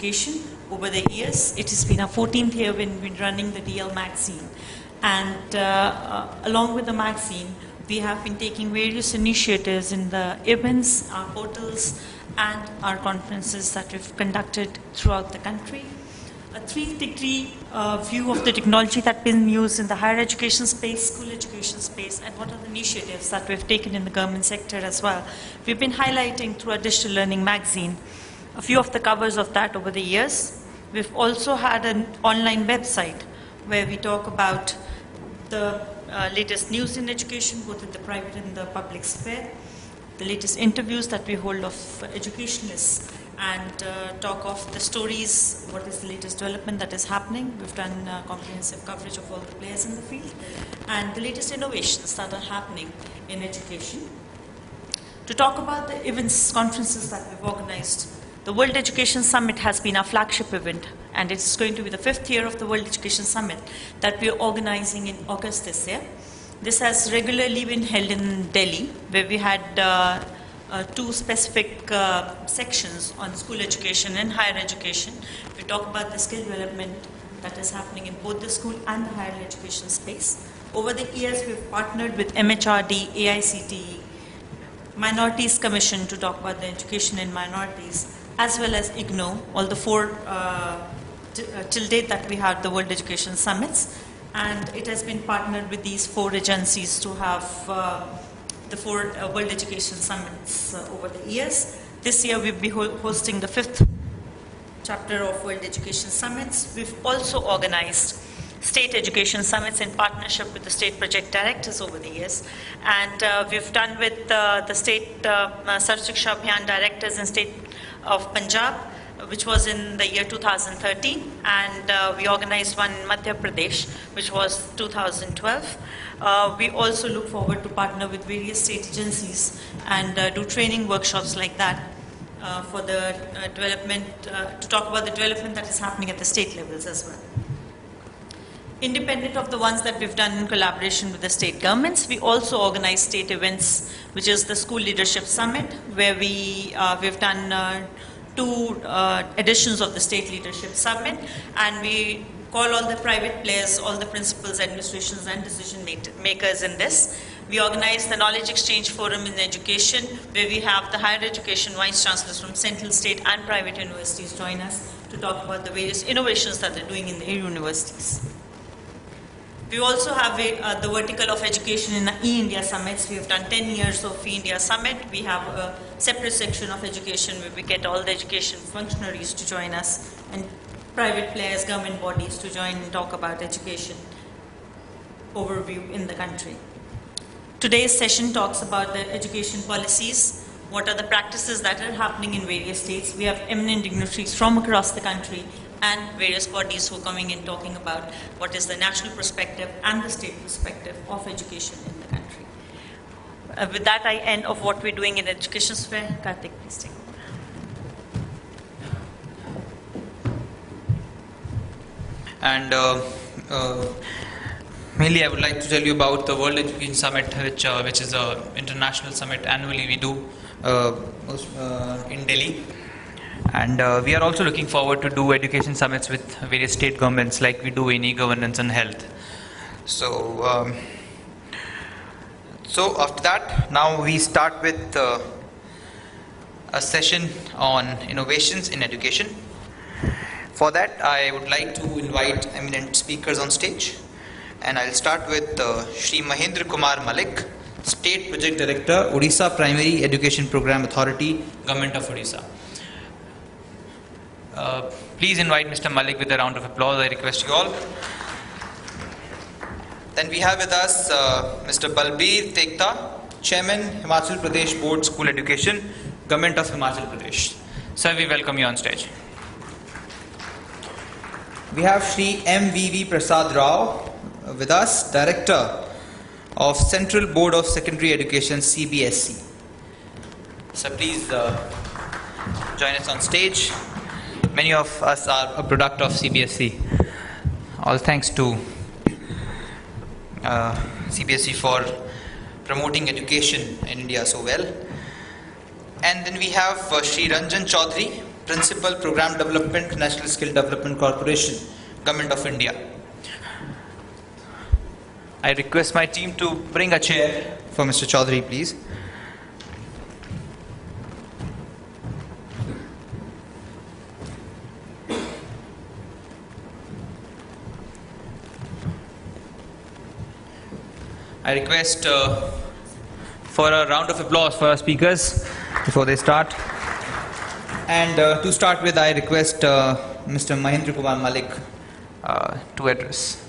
education over the years. It has been our 14th year when we've been running the DL magazine. And along with the magazine, we have been taking various initiatives in the events, our portals, and our conferences that we've conducted throughout the country. A 360 view of the technology that's been used in the higher education space, school education space, and what are the initiatives that we've taken in the government sector as well. We've been highlighting through our digital learning magazine a few of the covers of that over the years. We've also had an online website where we talk about the latest news in education, both in the private and the public sphere, the latest interviews that we hold of educationalists, and talk of the stories, what is the latest development that is happening. We've done comprehensive coverage of all the players in the field, and the latest innovations that are happening in education. To talk about the events, conferences that we've organized, the World Education Summit has been our flagship event, and it's going to be the 5th year of the World Education Summit that we're organizing in August this year. This has regularly been held in Delhi, where we had two specific sections on school education and higher education. We talk about the skill development that is happening in both the school and the higher education space. Over the years, we've partnered with MHRD, AICTE, Minorities Commission to talk about the education in minorities, as well as IGNOU, all the four till date that we had the World Education Summits. And it has been partnered with these four agencies to have the four World Education Summits over the years. This year we'll be hosting the 5th chapter of World Education Summits. We've also organized state education summits in partnership with the state project directors over the years. And we've done with the state Sarv Shiksha Abhiyan directors in state of Punjab, which was in the year 2013, and we organized one in Madhya Pradesh, which was 2012. We also look forward to partner with various state agencies and do training workshops like that for the development, to talk about the development that is happening at the state levels as well. Independent of the ones that we've done in collaboration with the state governments, we also organize state events, which is the School Leadership Summit, where we've done two editions of the State Leadership Summit, and we call all the private players, all the principals, administrations, and decision makers in this. We organize the Knowledge Exchange Forum in Education, where we have the higher education vice chancellors from central, state, and private universities join us to talk about the various innovations that they're doing in their universities. We also have the vertical of education in the E-India Summits. We have done 10 years of E-India Summit. We have a separate section of education where we get all the education functionaries to join us and private players, government bodies to join and talk about education overview in the country. Today's session talks about the education policies, what are the practices that are happening in various states. We have eminent dignitaries from across the country and various bodies who are coming in talking about what is the national perspective and the state perspective of education in the country. With that, I end of what we're doing in education sphere. Karthik, please take over. And mainly I would like to tell you about the World Education Summit, which is an international summit annually we do in Delhi. And we are also looking forward to do education summits with various state governments like we do in e-governance and health. So, after that, now we start with a session on innovations in education. For that, I would like to invite eminent speakers on stage. And I'll start with Shri Mahendra Kumar Malik, State Project Director, Odisha Primary Education Program Authority, Government of Odisha. Please invite Mr. Malik with a round of applause. I request you all. Then we have with us Mr. Balbir Tekta, Chairman, Himachal Pradesh Board School Education, Government of Himachal Pradesh. Sir, we welcome you on stage. We have Shri M.V.V. Prasad Rao with us, Director of Central Board of Secondary Education, CBSE. Sir, please join us on stage. Many of us are a product of CBSE. All thanks to CBSE for promoting education in India so well. And then we have Shri Ranjan Chaudhary, Principal Program Development, National Skill Development Corporation, Government of India. I request my team to bring a chair for Mr. Chaudhary, please. I request for a round of applause for our speakers before they start. And to start with, I request Mr. Mahendra Kumar Malik to address.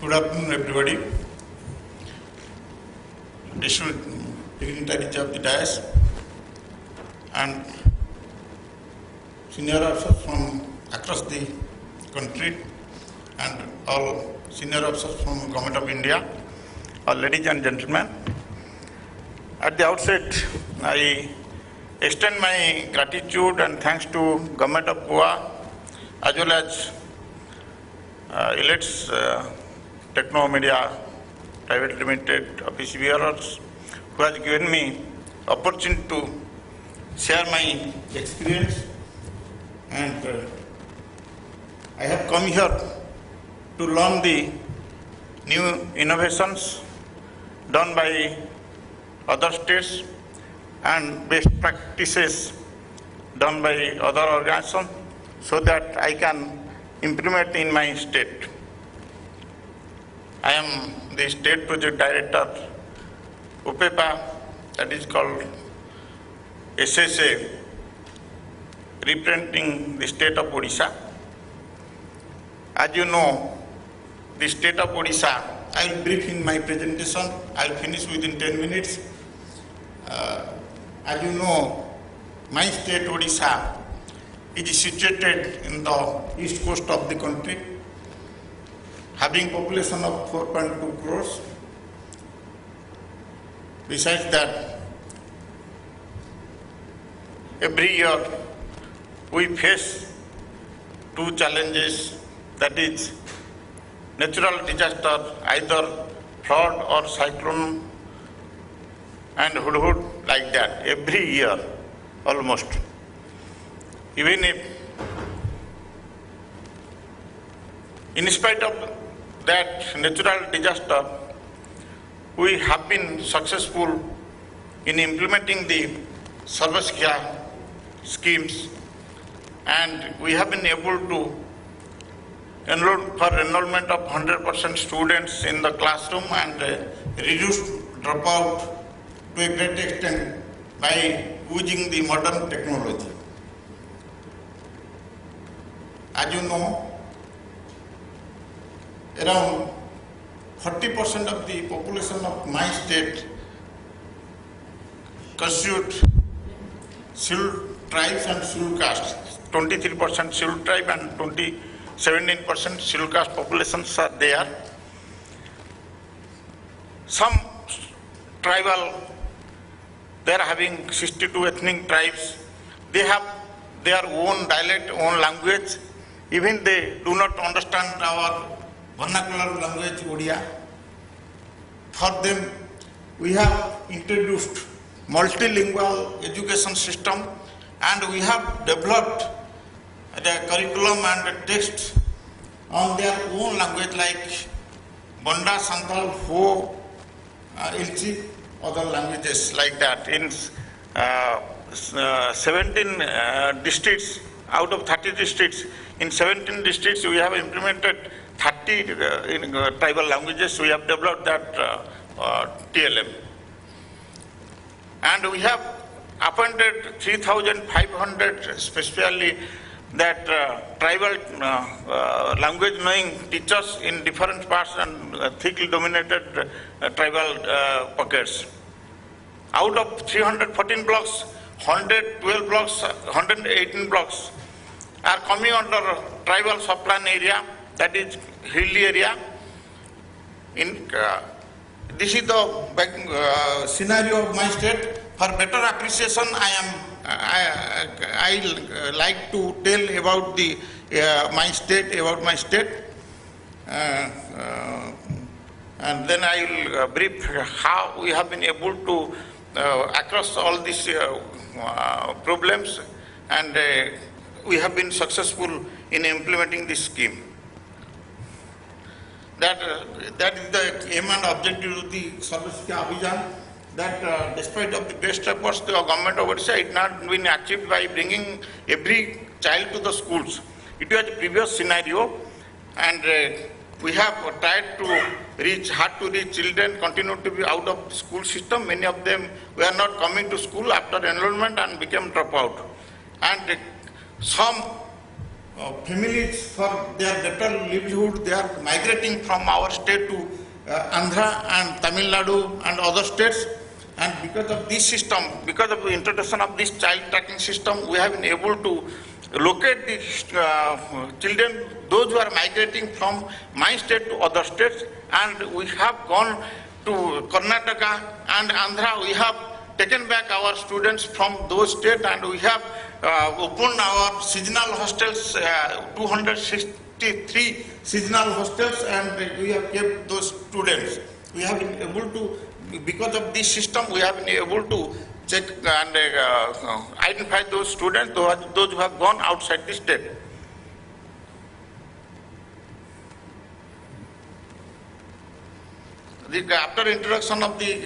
Good afternoon, everybody. Distinguished dignitaries of the dais and senior officers from across the country and all senior officers from Government of India, all ladies and gentlemen. At the outset, I extend my gratitude and thanks to Government of Goa as well as ILETS Techno Media Private Limited office bearers who has given me opportunity to share my experience, and I have come here to learn the new innovations done by other states and best practices done by other organizations so that I can implement in my state. I am the State Project Director, UPEPA, that is called SSA, representing the state of Odisha. As you know, the state of Odisha, I will brief in my presentation, I will finish within 10 minutes. As you know, my state Odisha is situated in the east coast of the country, having population of 4.2 crores. Besides that, every year we face two challenges, that is natural disaster, either flood or cyclone and hudhud, like that, every year almost. Even if, in spite of that natural disaster, we have been successful in implementing the Sarva Shiksha schemes, and we have been able to enrollment of 100% students in the classroom and reduce dropout to a great extent by using the modern technology. As you know, around 40% of the population of my state constitute scheduled tribes and scheduled castes. 23% scheduled tribe and 17% scheduled caste populations are there. Some tribal, they are having 62 ethnic tribes. They have their own dialect, own language. Even they do not understand our vernacular language, Odia. For them, we have introduced multilingual education system, and we have developed the curriculum and the text on their own language like Banda, Santhal, Ho, Ilchi, other languages like that. In 17 districts, out of 30 districts, in 17 districts we have implemented 30 tribal languages. We have developed that TLM. And we have appointed 3,500 specially that tribal language knowing teachers in different parts and thickly dominated tribal pockets. Out of 314 blocks, 112 blocks, 118 blocks are coming under tribal subplan area, that is hilly area. This is the scenario of my state. For better appreciation, I like to tell about the my state, and then I will brief how we have been able to across all these problems, and we have been successful in implementing this scheme. That is the aim and objective of the Sarva Shiksha Abhiyan. That despite of the best efforts, the government of Odisha, it not been achieved by bringing every child to the schools. It was a previous scenario, and we have tried to reach hard to reach children, continue to be out of the school system. Many of them were not coming to school after enrollment and became dropout. And some families, for their better livelihood, they are migrating from our state to Andhra and Tamil Nadu and other states. And because of this system, because of the introduction of this child tracking system, we have been able to locate the children, those who are migrating from my state to other states. And we have gone to Karnataka and Andhra. We have taken back our students from those states, and we have opened our seasonal hostels, 263 seasonal hostels, and we have kept those students. We have been able to, because of this system, we have been able to check and identify those students, those who have gone outside the state. After introduction of the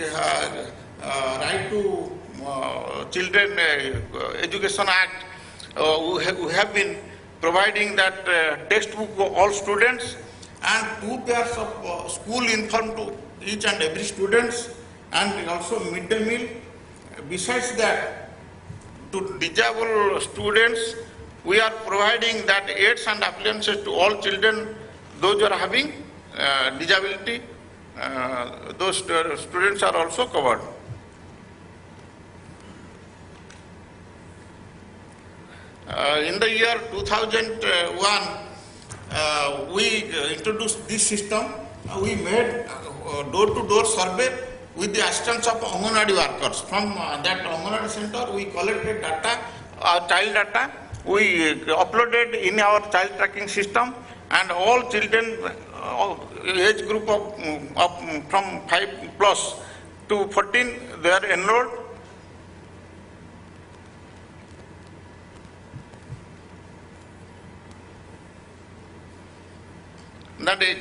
Right to Children Education Act, we have been providing that textbook for all students and 2 pairs of school uniform to each and every students, and also midday meal. Besides that, to disabled students, we are providing that aids and appliances to all children, those who are having disability. Those students are also covered. In the year 2001, we introduced this system. We made door-to-door survey with the assistance of Anganwadi workers. From that Anganwadi center, we collected data, child data. We uploaded in our child tracking system, and all children age group of from 5 plus to 14, they are enrolled. That is,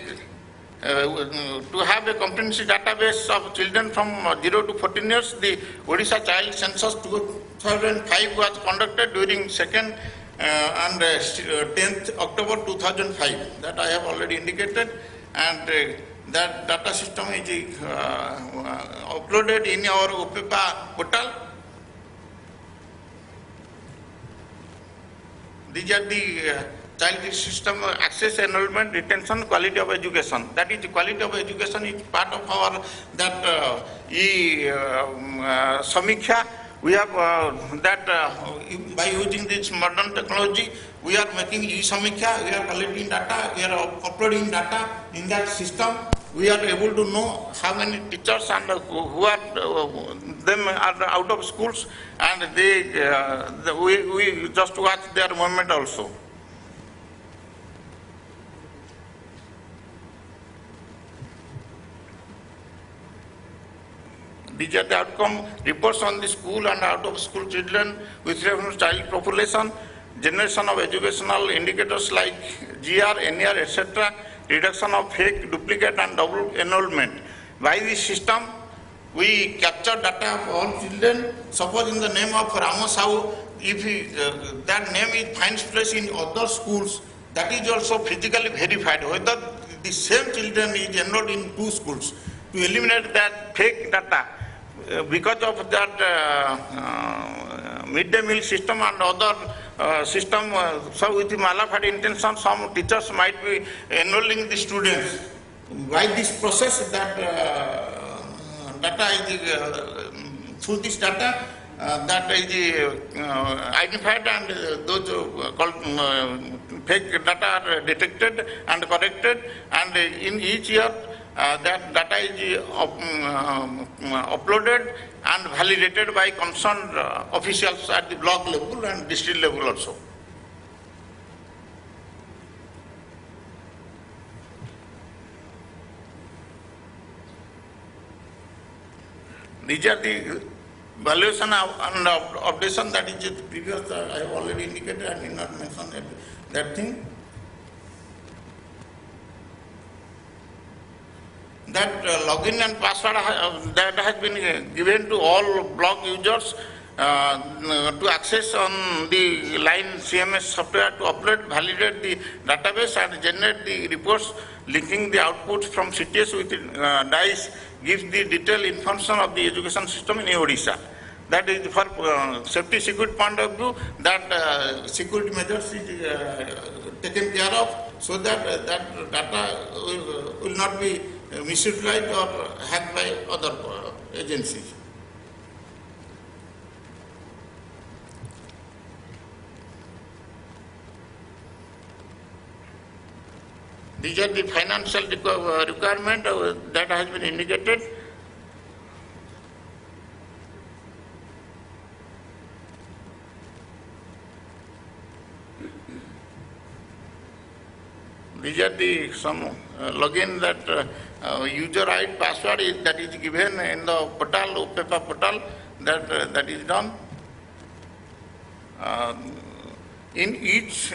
to have a comprehensive database of children from 0 to 14 years, the Odisha Child Census 2005 was conducted during 2nd and 10th October 2005. That I have already indicated, and that data system is uploaded in our OPEPA portal. These are the child system access, enrollment, retention, quality of education. That is, quality of education is part of our that Samiksha. We have that by using this modern technology, we are making e-Samiksha. We are collecting data. We are uploading data in that system. We are able to know how many teachers and who are them are out of schools, and we just watch their movement also. These are the outcome reports on the school and out of school children with reference to child population, generation of educational indicators like GR, NER, etc., reduction of fake, duplicate and double enrollment. By this system, we capture data of all children. Suppose in the name of Rama Sahu, if that name finds place in other schools, that is also physically verified whether the same children is enrolled in 2 schools. To eliminate that fake data, because of that midday meal system and other system, so with the malafide intention, some teachers might be enrolling the students. By this process, that data is through this data, that is identified, and those called fake data are detected and corrected, and in each year that data is uploaded and validated by concerned officials at the block level and district level also. These are the valuation and updation, that is the previous, I have already indicated, I did not mention that thing. That login and password that has been given to all block users to access on the line CMS software to upload, validate the database and generate the reports linking the outputs from CTS with DICE, gives the detailed information of the education system in Odisha. That is for safety security point of view, that security measures is taken care of, so that that data will not be misutilized or hacked by other agencies. These are the financial requirement that has been indicated. These are the some login that user ID password is, that is given in the portal, UPEPA portal, that is done. In each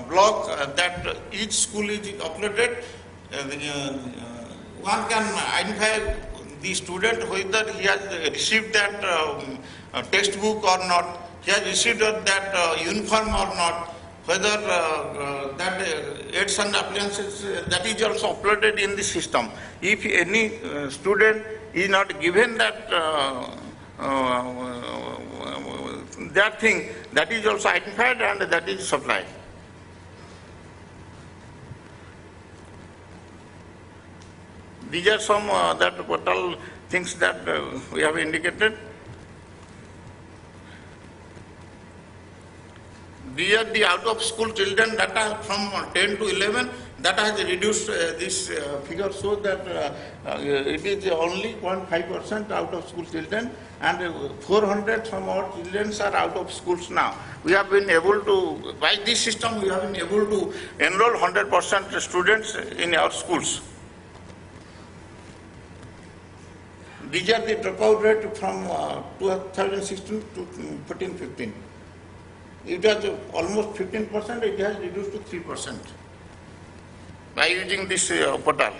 block that each school is uploaded, one can identify the student whether he has received that textbook or not, he has received that uniform or not, whether that aids and appliances, that is also uploaded in the system. If any student is not given that that thing, that is also identified and that is supplied. These are some that portal things that we have indicated. These are the out of school children data from 10 to 11. That has reduced this figure, so that it is only 0.5% out of school children, and 400 some odd children are out of schools now. We have been able to, by this system, we have been able to enroll 100% students in our schools. These are the dropout rate from 2016 to 14-15. It was almost 15%, it has reduced to 3% by using this portal.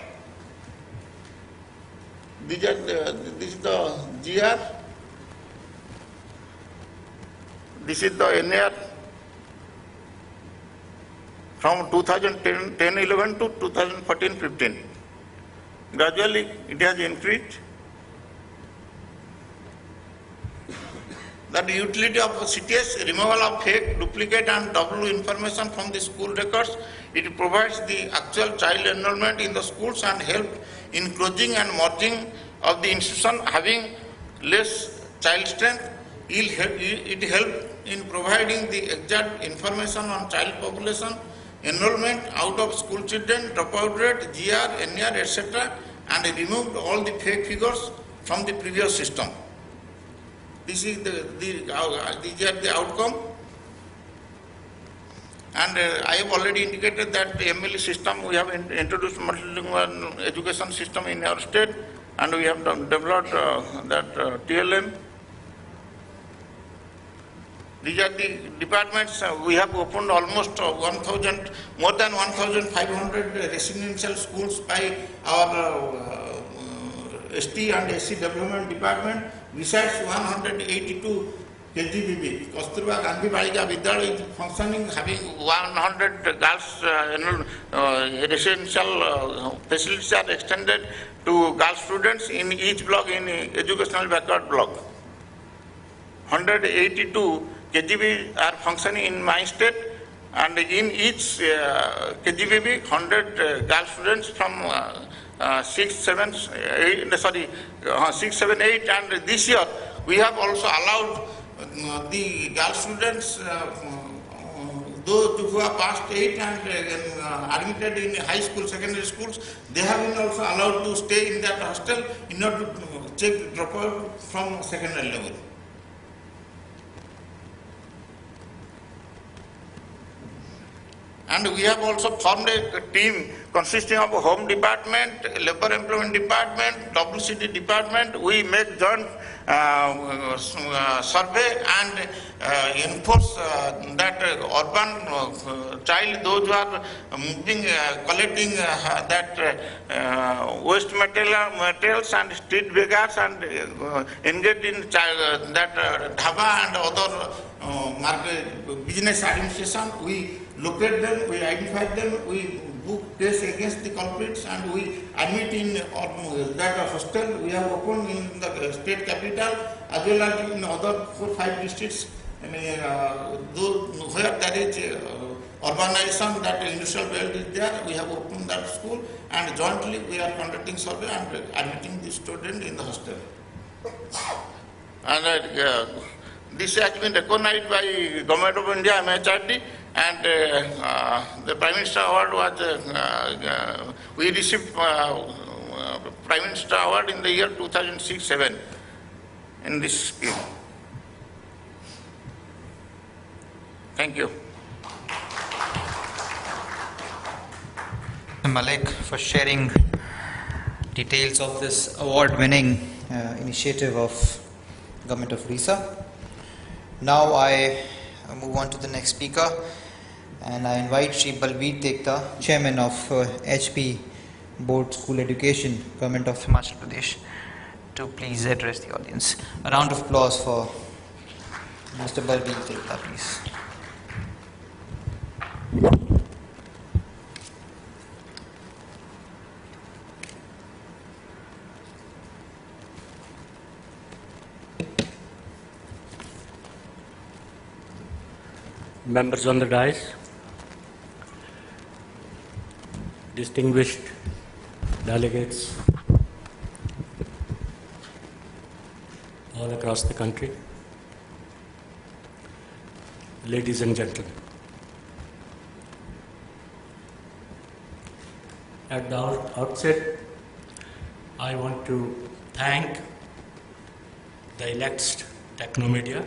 This is the GR, this is the NAR from 2010-11 to 2014-15. Gradually it has increased. That the utility of CTS, removal of fake, duplicate and double information from the school records, it provides the actual child enrollment in the schools and help in closing and merging of the institution having less child strength. It helps in providing the exact information on child population, enrollment, out of school children, dropout rate, GR, NR, etc., and removed all the fake figures from the previous system. This is these are the outcome, and I have already indicated that the MLE system, we have introduced multilingual education system in our state, and we have developed that TLM. These are the departments. We have opened almost more than 1,500 residential schools by our ST and SC development department. Besides 182 KGBB, Kasturba Gandhi Balika Vidyalaya is functioning, having 100 girls residential facilities are extended to girl students in each block, in educational backward block. 182 KGB are functioning in my state, and in each KGBB 100 girl students from 6, 7, 8, and this year we have also allowed the girl students, those who have passed 8 and admitted in high school, secondary schools, they have been also allowed to stay in that hostel in order to check dropout from secondary level. And we have also formed a team consisting of a home department, labor employment department, WCD department. We make joint survey and enforce that urban child, those who are moving, collecting that waste materials and street beggars and engaged in that dhaba and other market business administration. We locate them, we identify them, we book case against the culprits, and we admit in that hostel we have opened in the state capital as well as in other 4-5 districts. I mean, where there is urbanization, that industrial belt is there, we have opened that school, and jointly we are conducting survey and admitting the student in the hostel. And this has been recognized by Government of India, MHRD, and the Prime Minister Award was, we received Prime Minister Award in the year 2006-07 in this scheme. Thank you. Malik, for sharing details of this award-winning initiative of Government of Odisha. Now I move on to the next speaker, and I invite Shri Balbir Tekta, Chairman of HP Board School Education, Government of Himachal Pradesh, to please address the audience. A round of applause for Mr. Balbir Tekta, please. Members on the dais, distinguished delegates all across the country, ladies and gentlemen. At the outset, I want to thank the Elect Technomedia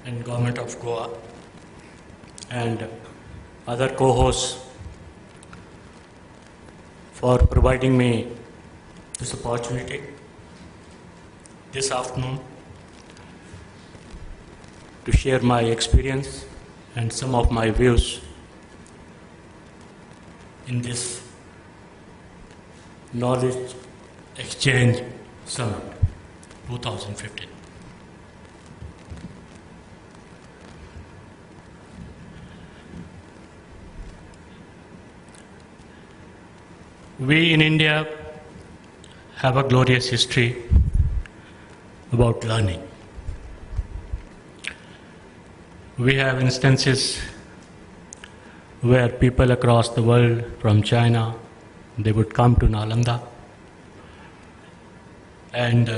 and Government of Goa and other co-hosts for providing me this opportunity this afternoon to share my experience and some of my views in this Knowledge Exchange Summit 2015. We in India have a glorious history about learning. We have instances where people across the world, from China, they would come to Nalanda, and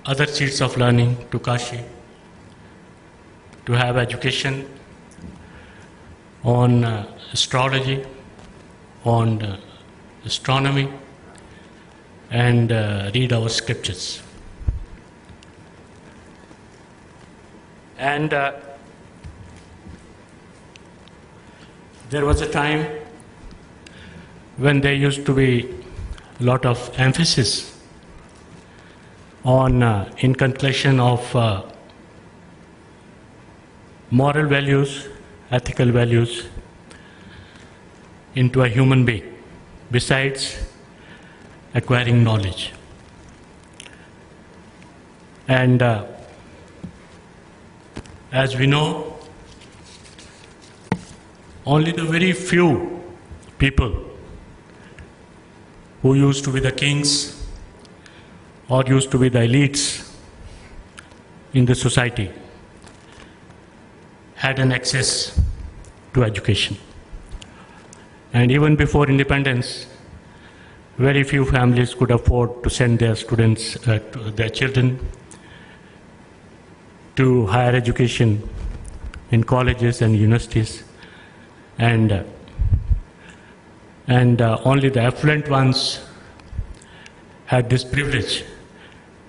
other seats of learning to Kashi to have education on astrology, on astronomy, and read our scriptures. And there was a time when there used to be a lot of emphasis on inculcation of moral values, ethical values into a human being, besides acquiring knowledge. And as we know, only the very few people who used to be the kings or used to be the elites in the society had an access to education. And even before independence, Very few families could afford to send their students, their children, to higher education in colleges and universities, and only the affluent ones had this privilege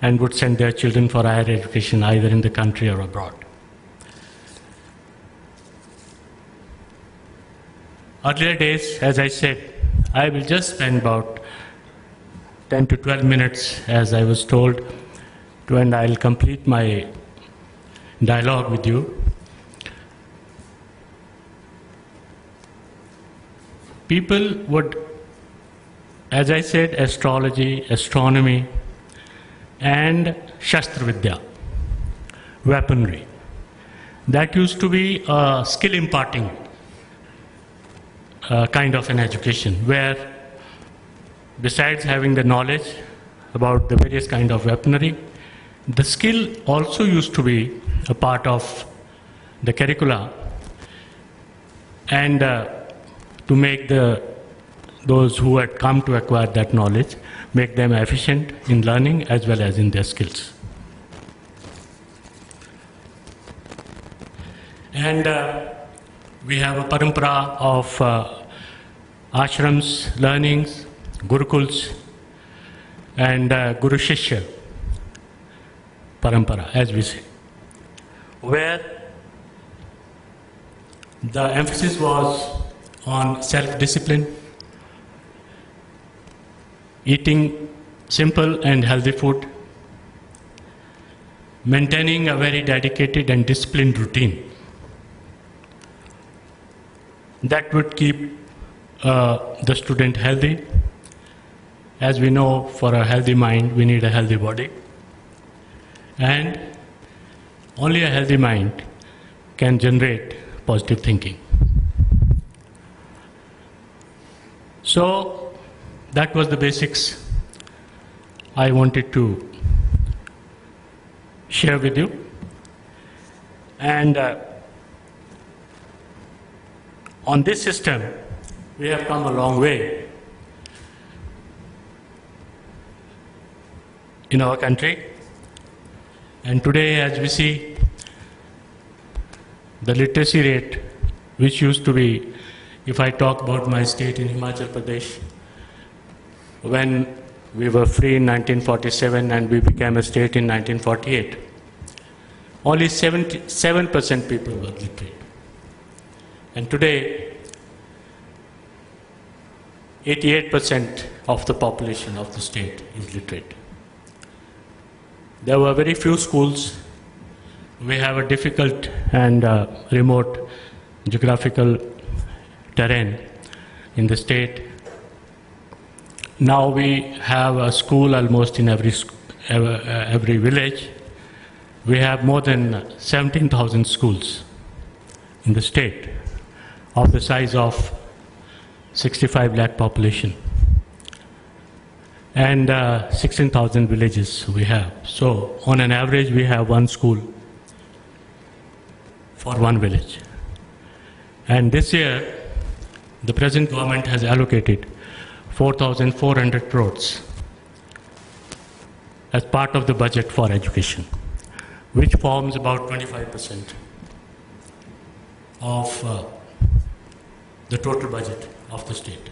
and would send their children for higher education either in the country or abroad. Earlier days, as I said, I will just spend about 10 to 12 minutes, as I was told, and I'll complete my dialogue with you. People would, as I said, astrology, astronomy, and Shastra Vidya, weaponry. That used to be a skill imparting kind of an education, where besides having the knowledge about the various kind of weaponry, the skill also used to be a part of the curricula, and to make those who had come to acquire that knowledge, make them efficient in learning as well as in their skills. And we have a parampara of ashrams, learnings, gurukuls, and Guru Shishya parampara, as we say, where the emphasis was on self-discipline, eating simple and healthy food, maintaining a very dedicated and disciplined routine that would keep the student healthy. As we know, for a healthy mind, we need a healthy body. And only a healthy mind can generate positive thinking. So, that was the basics I wanted to share with you. And on this system, we have come a long way in our country. And today, as we see, the literacy rate, which used to be, if I talk about my state in Himachal Pradesh, when we were free in 1947 and we became a state in 1948, only 77% people were literate. And today, 88% of the population of the state is literate. There were very few schools. We have a difficult and remote geographical terrain in the state. Now we have a school almost in every village. We have more than 17,000 schools in the state, of the size of 65 lakh population. And 16,000 villages we have. So on an average, we have one school for one village. And this year, the present government has allocated 4,400 crores as part of the budget for education, which forms about 25% of the total budget of the state.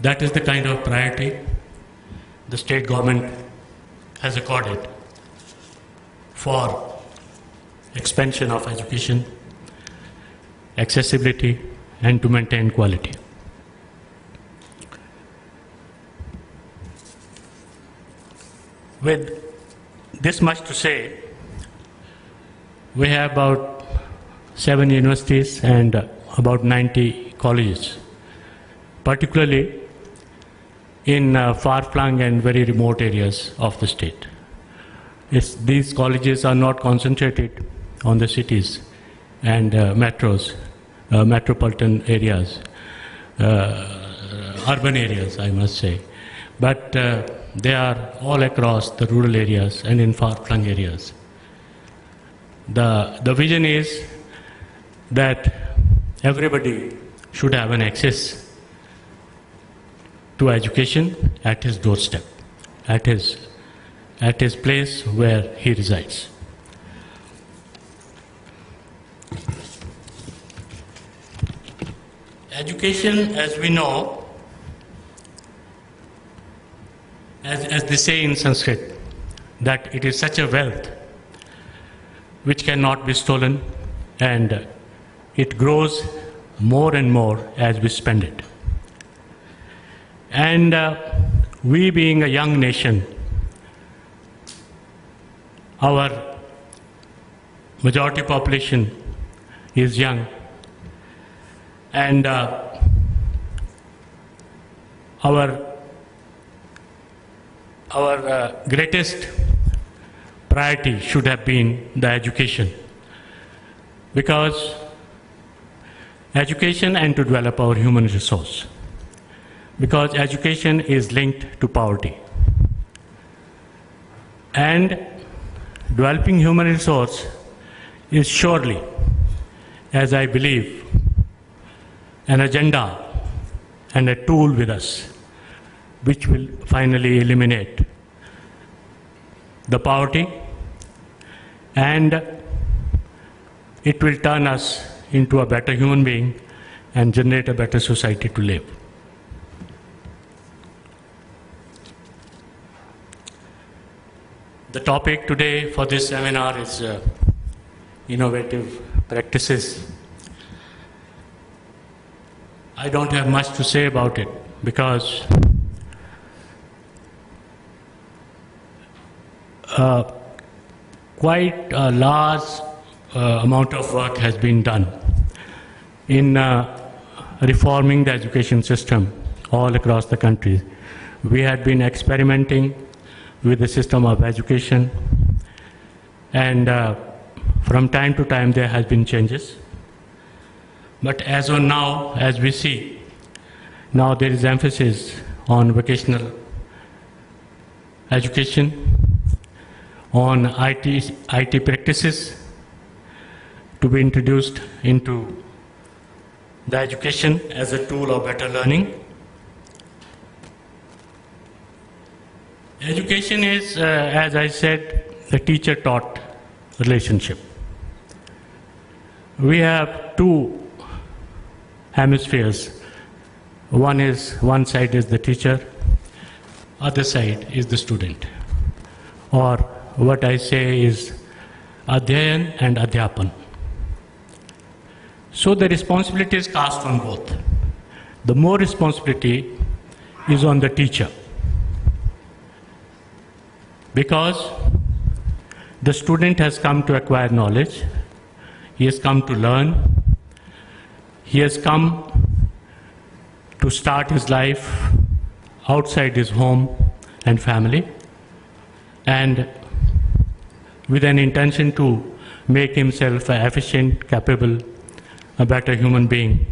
That is the kind of priority the state government has accorded for expansion of education, accessibility, and to maintain quality. With this much to say, we have about 7 universities and about 90 colleges, particularly in far-flung and very remote areas of the state. These colleges are not concentrated on the cities and metros, metropolitan areas, urban areas, I must say, but they are all across the rural areas and in far-flung areas. The vision is that everybody should have an access to education at his doorstep, at his place where he resides. Education, as we know, as they say in Sanskrit, that it is such a wealth which cannot be stolen, and it grows more and more as we spend it. And we, being a young nation, our majority population is young, and our greatest priority should have been the education, because education and to develop our human resource, because education is linked to poverty. And developing human resource is surely, as I believe, an agenda and a tool with us which will finally eliminate the poverty, and it will turn us into a better human being and generate a better society to live. The topic today for this seminar is innovative practices. I don't have much to say about it because quite a large amount of work has been done in reforming the education system all across the country. We had been experimenting with the system of education, and from time to time there has been changes. But as of now, as we see, now there is emphasis on vocational education, on IT practices to be introduced into the education as a tool of better learning. Education is, as I said, the teacher-taught relationship. We have two hemispheres. One side is the teacher, other side is the student. Or what I say is Adhyayan and Adhyapan. So the responsibility is cast on both. The more responsibility is on the teacher, because the student has come to acquire knowledge, he has come to learn, he has come to start his life outside his home and family, and with an intention to make himself efficient, capable, a better human being,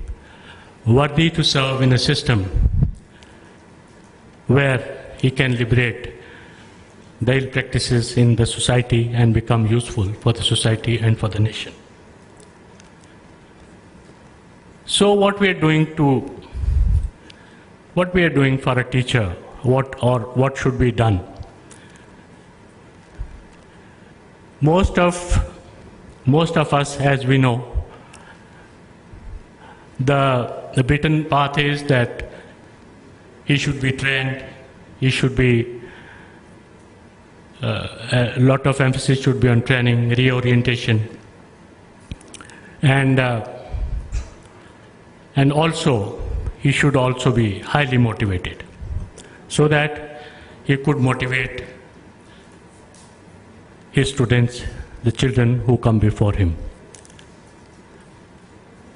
worthy to serve in a system where he can liberate the ill practices in the society and become useful for the society and for the nation. So what we are doing for a teacher, what should be done? Most of us, as we know, the beaten path is that he should be trained, he should be a lot of emphasis should be on training, reorientation, and also he should also be highly motivated, so that he could motivate his students, the children who come before him.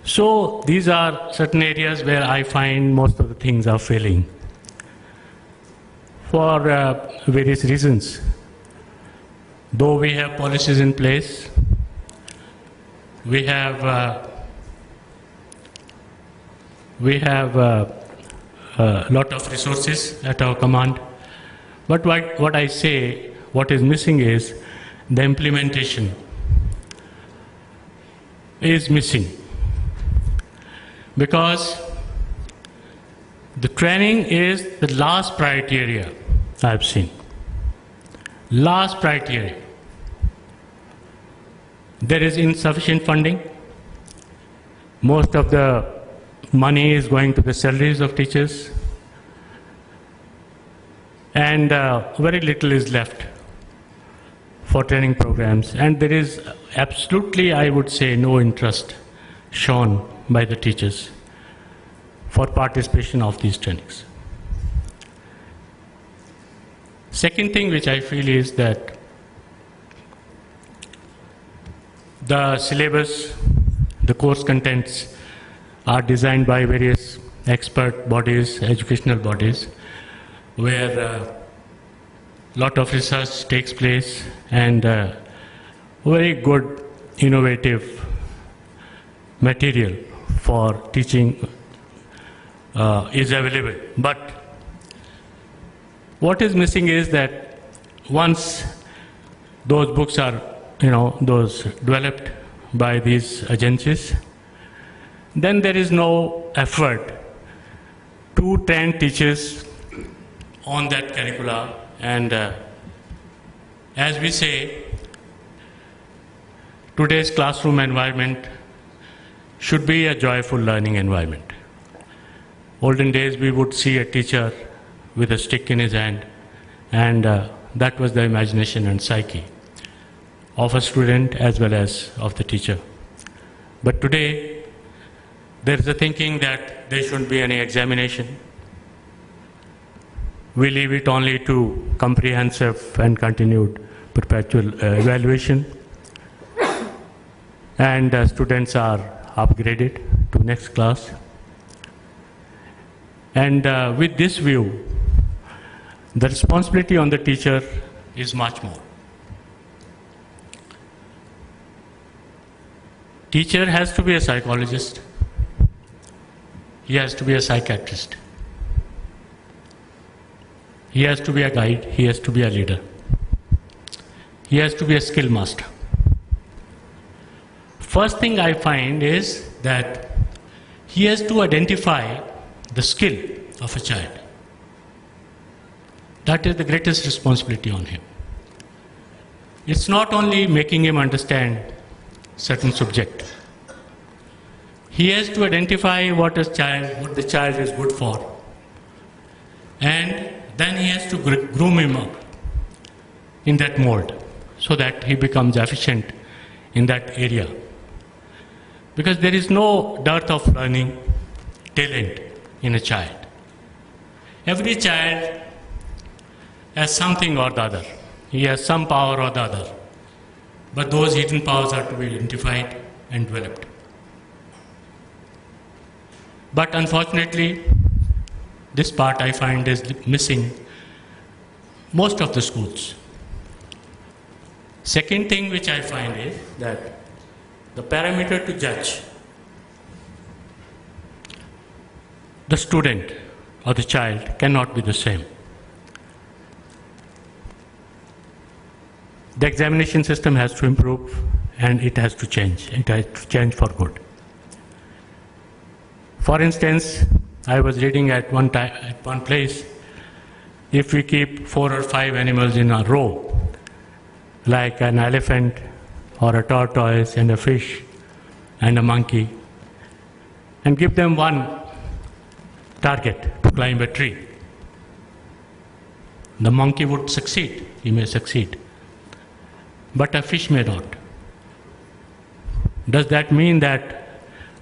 So these are certain areas where I find most of the things are failing for various reasons. Though we have policies in place, we have a lot of resources at our command, but what I say, what is missing is the implementation is missing, because The training is the last priority area I've seen. Last priority area. There is insufficient funding. Most of the money is going to the salaries of teachers, and very little is left for training programs. And there is absolutely, I would say, no interest shown by the teachers for participation of these trainings. Second thing which I feel is that the syllabus, the course contents are designed by various expert bodies, educational bodies, where a lot of research takes place and very good innovative material for teaching is available. But what is missing is that once those books are, those developed by these agencies, then there is no effort to train teachers on that curricula. And as we say, today's classroom environment should be a joyful learning environment. Olden days we would see a teacher with a stick in his hand, and that was the imagination and psyche of a student as well as of the teacher. But today there is a thinking that there shouldn't be any examination. We leave it only to comprehensive and continued perpetual evaluation, and students are upgraded to next class. And with this view, the responsibility on the teacher is much more. Teacher has to be a psychologist. He has to be a psychiatrist. He has to be a guide. He has to be a leader. He has to be a skill master. First thing I find is that he has to identify the skill of a child. That is the greatest responsibility on him. It's not only making him understand certain subject. He has to identify what the child is good for, and then he has to groom him up in that mold so that he becomes efficient in that area. Because there is no dearth of learning talent in a child. Every child has something or the other. He has some power or the other. But those hidden powers are to be identified and developed. But unfortunately, this part I find is missing most of the schools. Second thing which I find is that the parameter to judge the student or the child cannot be the same. The examination system has to improve, and it has to change. It has to change for good. For instance, I was reading at one place, if we keep 4 or 5 animals in a row, like an elephant or a tortoise and a fish and a monkey, and give them one target to climb a tree, the monkey would succeed. He may succeed, but a fish may not. Does that mean that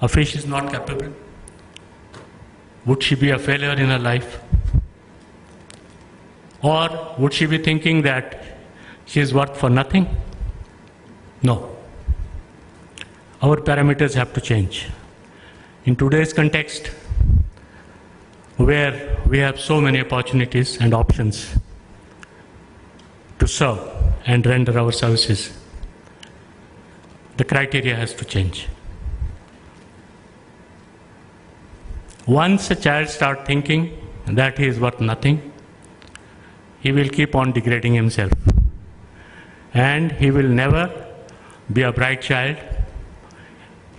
a fish is not capable? Would she be a failure in her life? Or would she be thinking that she is worth for nothing? No. Our parameters have to change. In today's context, where we have so many opportunities and options to serve and render our services, the criteria has to change. Once a child starts thinking that he is worth nothing, he will keep on degrading himself, and he will never be a bright child.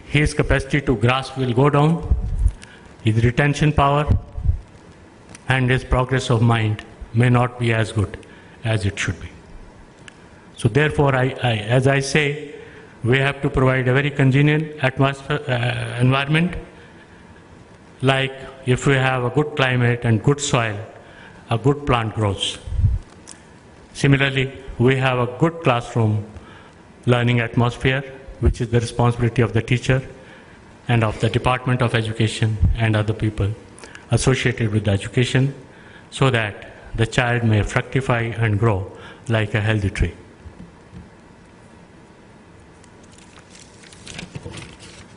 His capacity to grasp will go down, his retention power and his progress of mind may not be as good as it should be. So therefore, as I say, we have to provide a very congenial environment. Like if we have a good climate and good soil, a good plant grows. Similarly, we have a good classroom learning atmosphere, which is the responsibility of the teacher and of the Department of Education and other people associated with education, so that the child may fructify and grow like a healthy tree.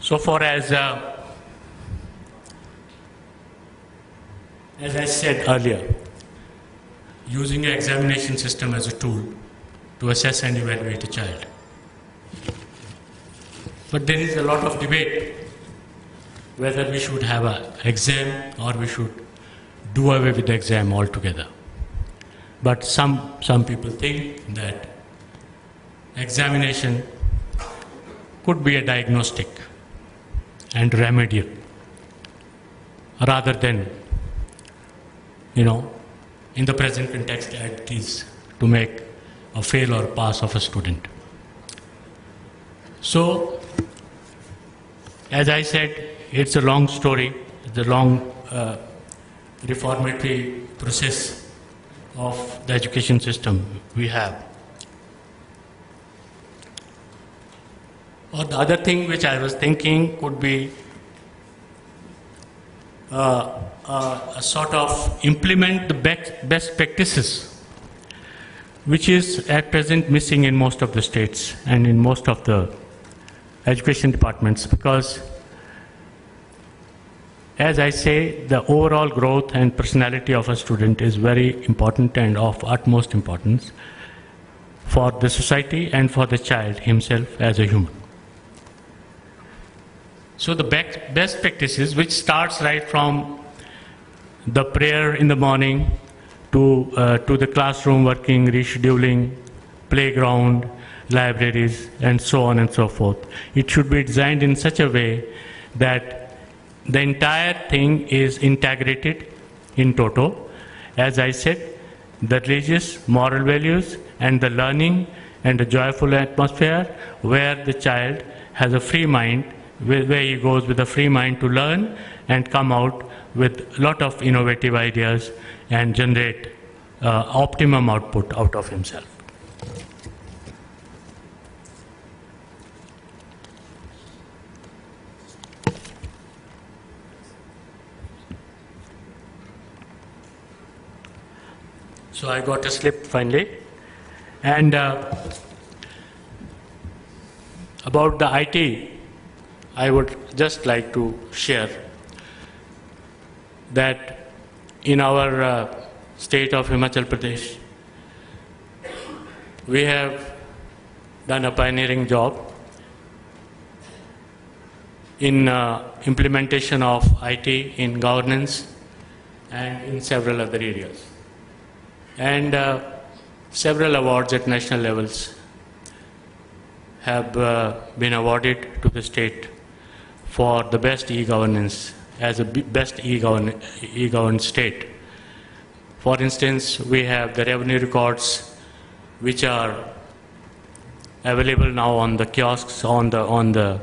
So far as I said earlier, using an examination system as a tool to assess and evaluate a child. But there is a lot of debate whether we should have an exam or we should do away with the exam altogether. But some people think that examination could be a diagnostic and remedial rather than, in the present context, it is to make a fail or pass of a student. So, as I said, it's a long story, it's a long reformatory process of the education system we have. Or the other thing which I was thinking could be a sort of implement the best practices, which is at present missing in most of the states and in most of the education departments, because as I say, the overall growth and personality of a student is very important and of utmost importance for the society and for the child himself as a human. So the best practices, which starts right from the prayer in the morning to the classroom working, rescheduling, playground, libraries, and so on and so forth. It should be designed in such a way that the entire thing is integrated in toto. As I said, the religious, moral values, and the learning and the joyful atmosphere where the child has a free mind, where he goes with a free mind to learn and come out with a lot of innovative ideas and generate optimum output out of himself. So I got a slip finally. And about the IT, I would just like to share that in our state of Himachal Pradesh, we have done a pioneering job in implementation of IT in governance and in several other areas. And several awards at national levels have been awarded to the state for the best e-governance as a best e-governed state. For instance, we have the revenue records which are available now on the kiosks, on the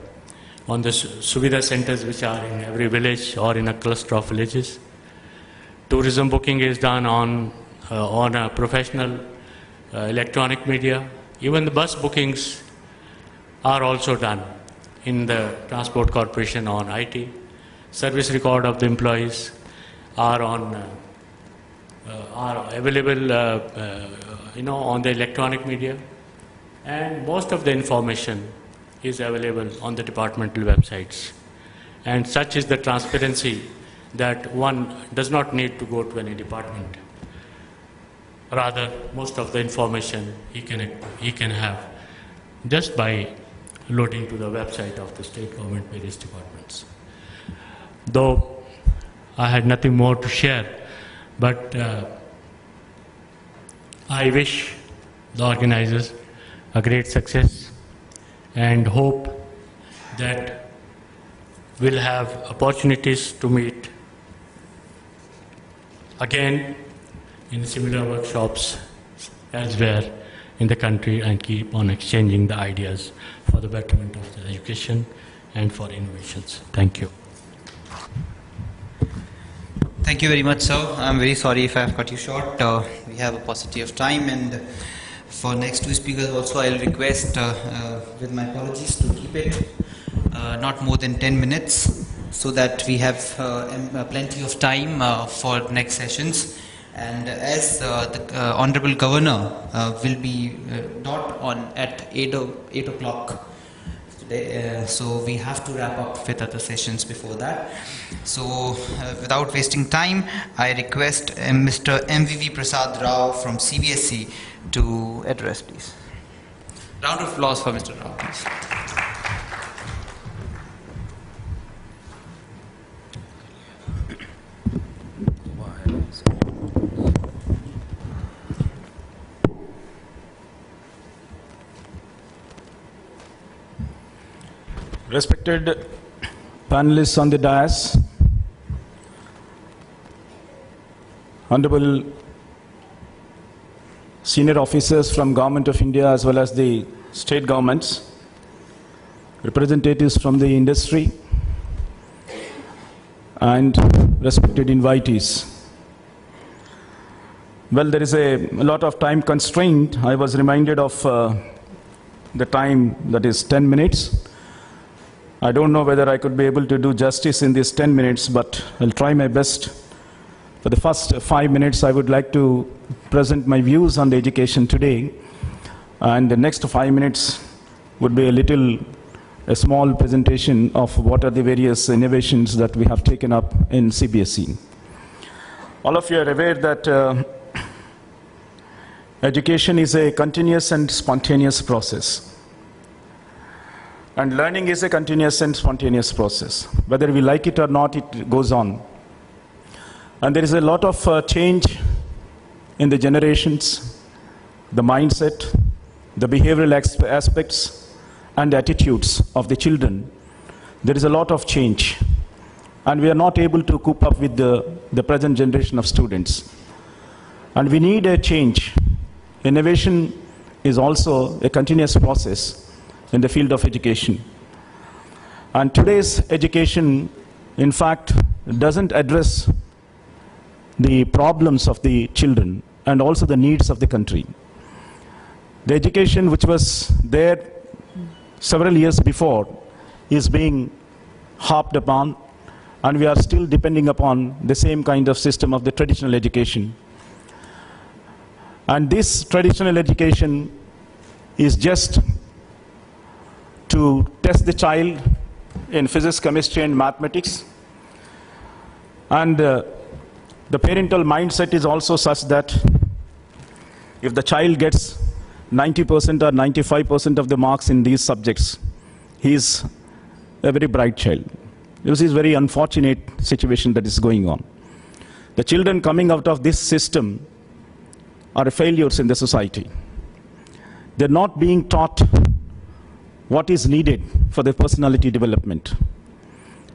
Suvidha centers which are in every village or in a cluster of villages. Tourism booking is done on a professional electronic media. Even the bus bookings are also done in the Transport Corporation on IT. Service record of the employees are available on the electronic media, and most of the information is available on the departmental websites. And such is the transparency that one does not need to go to any department. Rather, most of the information he can have just by loading to the website of the state government various departments. Though I had nothing more to share, but I wish the organizers a great success and hope that we'll have opportunities to meet again in similar workshops elsewhere in the country and keep on exchanging the ideas for the betterment of the education and for innovations. Thank you. Thank you very much, sir. I'm very sorry if I have cut you short. We have a paucity of time, and for next two speakers also I'll request, with my apologies, to keep it not more than 10 minutes so that we have plenty of time for next sessions. And as the Honorable Governor will be dot on at 8 o'clock today, so we have to wrap up with other sessions before that. So without wasting time, I request Mr. MVV Prasad Rao from CBSE to address, please. Round of applause for Mr. Rao, please. Respected panelists on the dais, honorable senior officers from Government of India as well as the state governments, representatives from the industry, and respected invitees. Well, there is a lot of time constraint. I was reminded of the time, that is 10 minutes. I don't know whether I could be able to do justice in these 10 minutes, but I'll try my best. For the first 5 minutes, I would like to present my views on the education today, and the next 5 minutes would be a small presentation of what are the various innovations that we have taken up in CBSE. All of you are aware that education is a continuous and spontaneous process. And learning is a continuous and spontaneous process. Whether we like it or not, it goes on. And there is a lot of change in the generations, the mindset, the behavioral aspects, and attitudes of the children. There is a lot of change. And we are not able to cope up with the present generation of students. And we need a change. Innovation is also a continuous process in the field of education. And today's education, in fact, doesn't address the problems of the children and also the needs of the country. The education which was there several years before is being harped upon, and we are still depending upon the same kind of system of the traditional education. And this traditional education is just to test the child in physics, chemistry, and mathematics. And the parental mindset is also such that if the child gets 90% or 95% of the marks in these subjects, he is a very bright child. This is a very unfortunate situation that is going on. The children coming out of this system are failures in the society. They're not being taught what is needed for their personality development.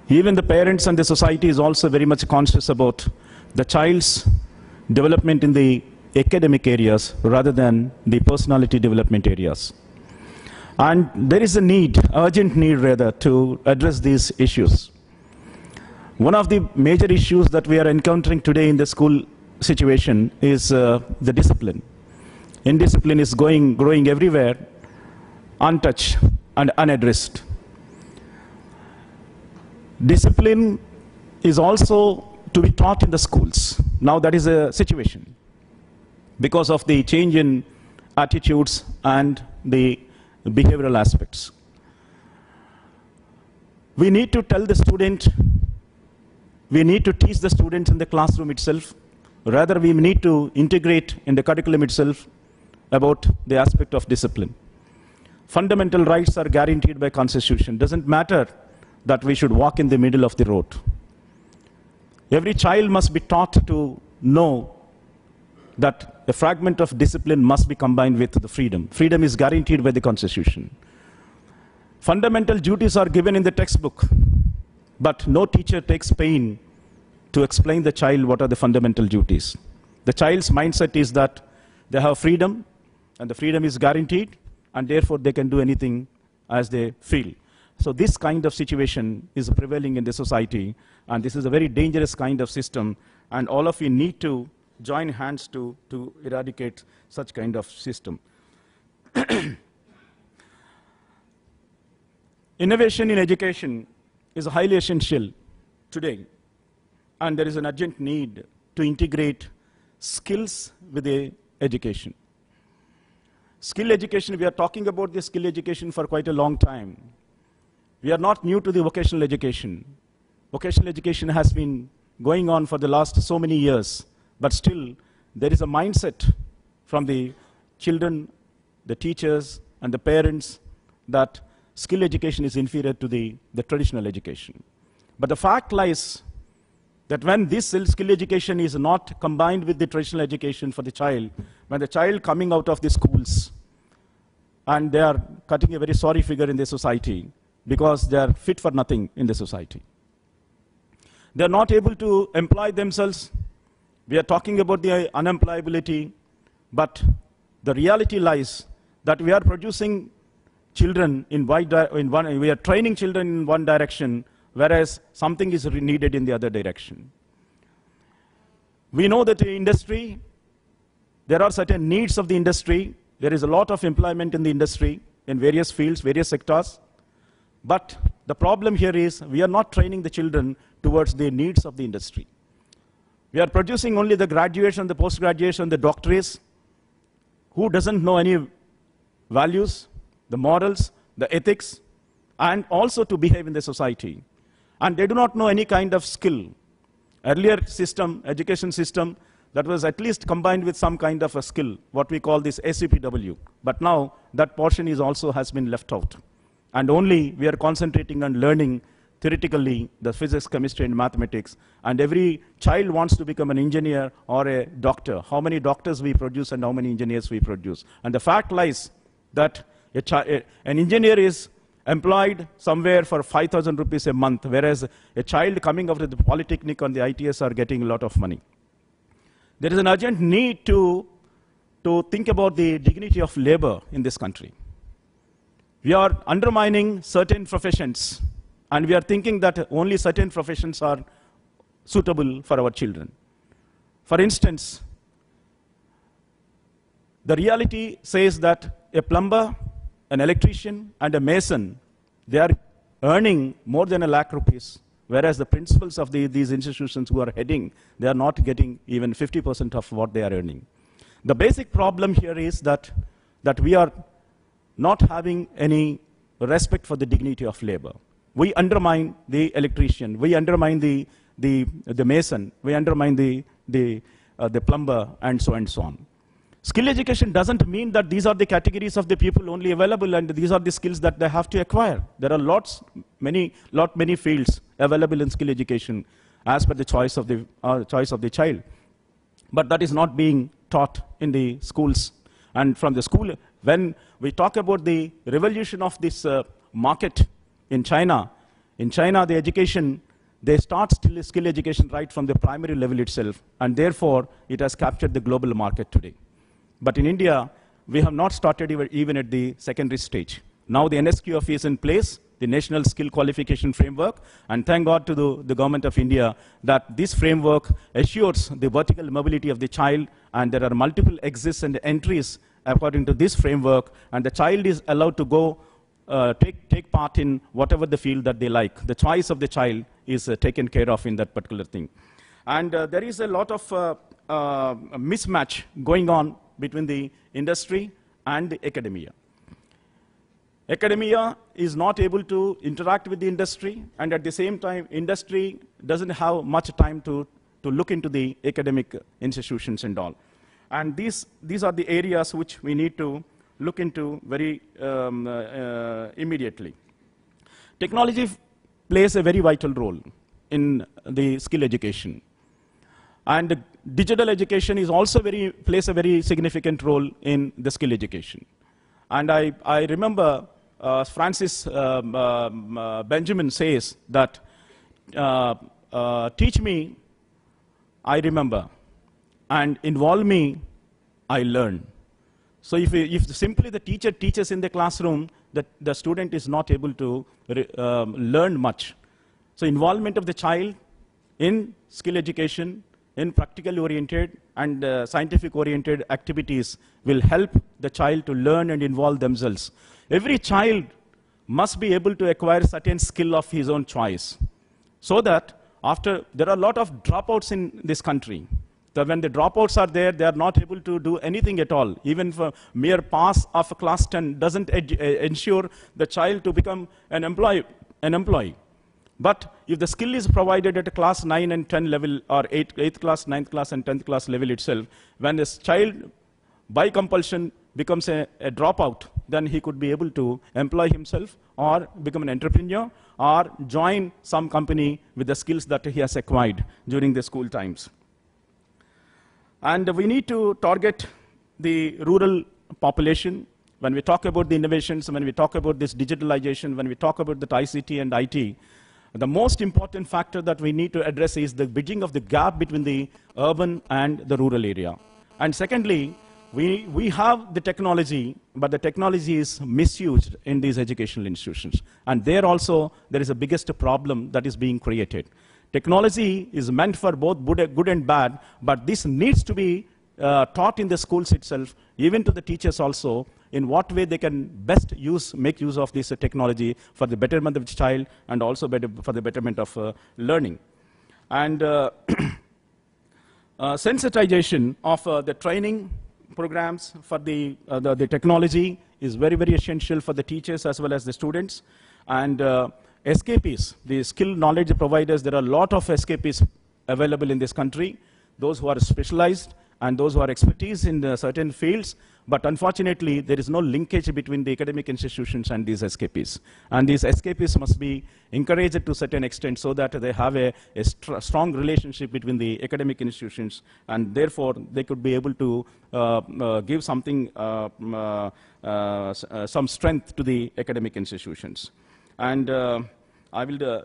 Even the parents and the society is also very much conscious about the child's development in the academic areas rather than the personality development areas. And there is a need, urgent need rather, to address these issues. One of the major issues that we are encountering today in the school situation is the discipline. Indiscipline is growing everywhere, untouched and unaddressed. Discipline is also to be taught in the schools. Now that is a situation because of the change in attitudes and the behavioral aspects. We need to tell the student, we need to teach the students in the classroom itself. Rather, we need to integrate in the curriculum itself about the aspect of discipline. Fundamental rights are guaranteed by Constitution. Doesn't matter that we should walk in the middle of the road. Every child must be taught to know that a fragment of discipline must be combined with the freedom. Freedom is guaranteed by the Constitution. Fundamental duties are given in the textbook, but no teacher takes pain to explain the child what are the fundamental duties. The child's mindset is that they have freedom, and the freedom is guaranteed, and therefore they can do anything as they feel. So this kind of situation is prevailing in the society, and this is a very dangerous kind of system, and all of you need to join hands to eradicate such kind of system. Innovation in education is highly essential today, and there is an urgent need to integrate skills with the education. Skill education, we are talking about the skill education for quite a long time. We are not new to the vocational education. Vocational education has been going on for the last so many years, but still there is a mindset from the children, the teachers, and the parents that skill education is inferior to the traditional education. But the fact lies that when this skill education is not combined with the traditional education for the child, when the child coming out of the schools, and they are cutting a very sorry figure in the society because they are fit for nothing in the society. They are not able to employ themselves. We are talking about the unemployability, but the reality lies that we are producing children we are training children in one direction, whereas something is needed in the other direction. We know that in industry, there are certain needs of the industry. There is a lot of employment in the industry, in various fields, various sectors. But the problem here is we are not training the children towards the needs of the industry. We are producing only the graduation, the post-graduation, the doctorates, who doesn't know any values, the morals, the ethics, and also to behave in the society. And they do not know any kind of skill. Earlier system, education system, that was at least combined with some kind of a skill, what we call this SCPW. But now that portion is also has been left out. And only we are concentrating on learning theoretically the physics, chemistry, and mathematics. And every child wants to become an engineer or a doctor. How many doctors we produce and how many engineers we produce. And the fact lies that an engineer is employed somewhere for 5,000 rupees a month, whereas a child coming out of the polytechnic on the ITS are getting a lot of money. There is an urgent need to think about the dignity of labor in this country. We are undermining certain professions, and we are thinking that only certain professions are suitable for our children. For instance, the reality says that a plumber, an electrician, and a mason, they are earning more than ₹1 lakh, whereas the principals of these institutions who are heading, they are not getting even 50% of what they are earning. The basic problem here is that we are not having any respect for the dignity of labor. We undermine the electrician, we undermine the mason, we undermine the plumber, and so on. Skill education doesn't mean that these are the categories of the people only available and these are the skills that they have to acquire. There are many fields available in skill education as per the choice of the child. But that is not being taught in the schools. And from the school, when we talk about the revolution of this market in China, the education, they start skill education right from the primary level itself, and therefore it has captured the global market today. But in India, we have not started even at the secondary stage. Now the NSQF is in place, the National Skill Qualification Framework, and thank God to the government of India that this framework assures the vertical mobility of the child, and there are multiple exits and entries according to this framework, and the child is allowed to go take part in whatever the field that they like. The choice of the child is taken care of in that particular thing. And there is a lot of mismatch going on between the industry and the academia. Academia is not able to interact with the industry, and at the same time, industry doesn't have much time to look into the academic institutions and all. And these are the areas which we need to look into very immediately. Technology plays a very vital role in the skill education. And digital education is also plays a very significant role in the skill education. And I remember Francis Benjamin says that teach me I remember, and involve me, I learn. So if simply the teacher teaches in the classroom, the student is not able to learn much. So involvement of the child in skill education, in practically oriented and scientific oriented activities will help the child to learn and involve themselves. Every child must be able to acquire certain skill of his own choice, so that there are a lot of dropouts in this country. So when the dropouts are there, they are not able to do anything at all. Even for mere pass of a class 10 doesn't ensure the child to become an employee. But if the skill is provided at a class 9 and 10 level, or 8th class, 9th class, and 10th class level itself, when this child by compulsion becomes a dropout, then he could be able to employ himself or become an entrepreneur or join some company with the skills that he has acquired during the school times. And we need to target the rural population. When we talk about the innovations, when we talk about this digitalization, when we talk about the ICT and IT, the most important factor that we need to address is the bridging of the gap between the urban and the rural area. And secondly, we have the technology, but the technology is misused in these educational institutions. And there also, there is a biggest problem that is being created. Technology is meant for both good and bad, but this needs to be taught in the schools itself, even to the teachers also, in what way they can best make use of this technology for the betterment of the child and also for the betterment of learning. And sensitization of the training programs for the technology is very, very essential for the teachers as well as the students. And SKPs, the skill knowledge providers, there are a lot of SKPs available in this country, those who are specialized and those who are expertise in certain fields, but unfortunately there is no linkage between the academic institutions and these SKPs. And these SKPs must be encouraged to a certain extent so that they have a strong relationship between the academic institutions, and therefore they could be able to give something, some strength to the academic institutions. And I will,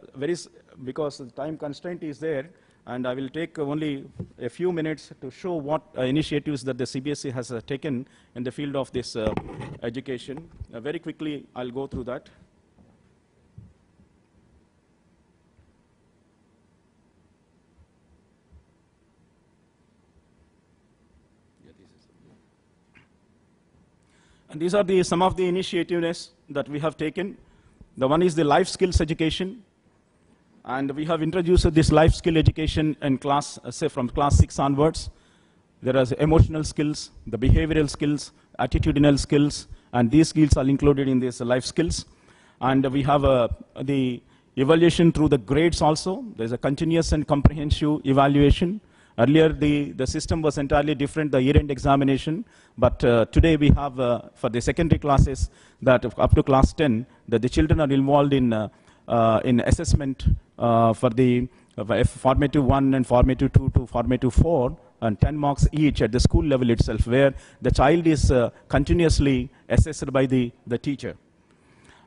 because the time constraint is there, and I will take only a few minutes to show what initiatives that the CBSE has taken in the field of this education. Very quickly, I'll go through that. And these are some of the initiatives that we have taken. The one is the life skills education. And we have introduced this life skill education in class, say from class 6 onwards. There are emotional skills, the behavioral skills, attitudinal skills, and these skills are included in these life skills. And we have the evaluation through the grades also. There's a continuous and comprehensive evaluation. Earlier, the system was entirely different, the year-end examination. But today we have, for the secondary classes, that up to class 10, that the children are involved in assessment for the formative 1 and formative 2 to formative 4, and 10 marks each at the school level itself, where the child is continuously assessed by the teacher.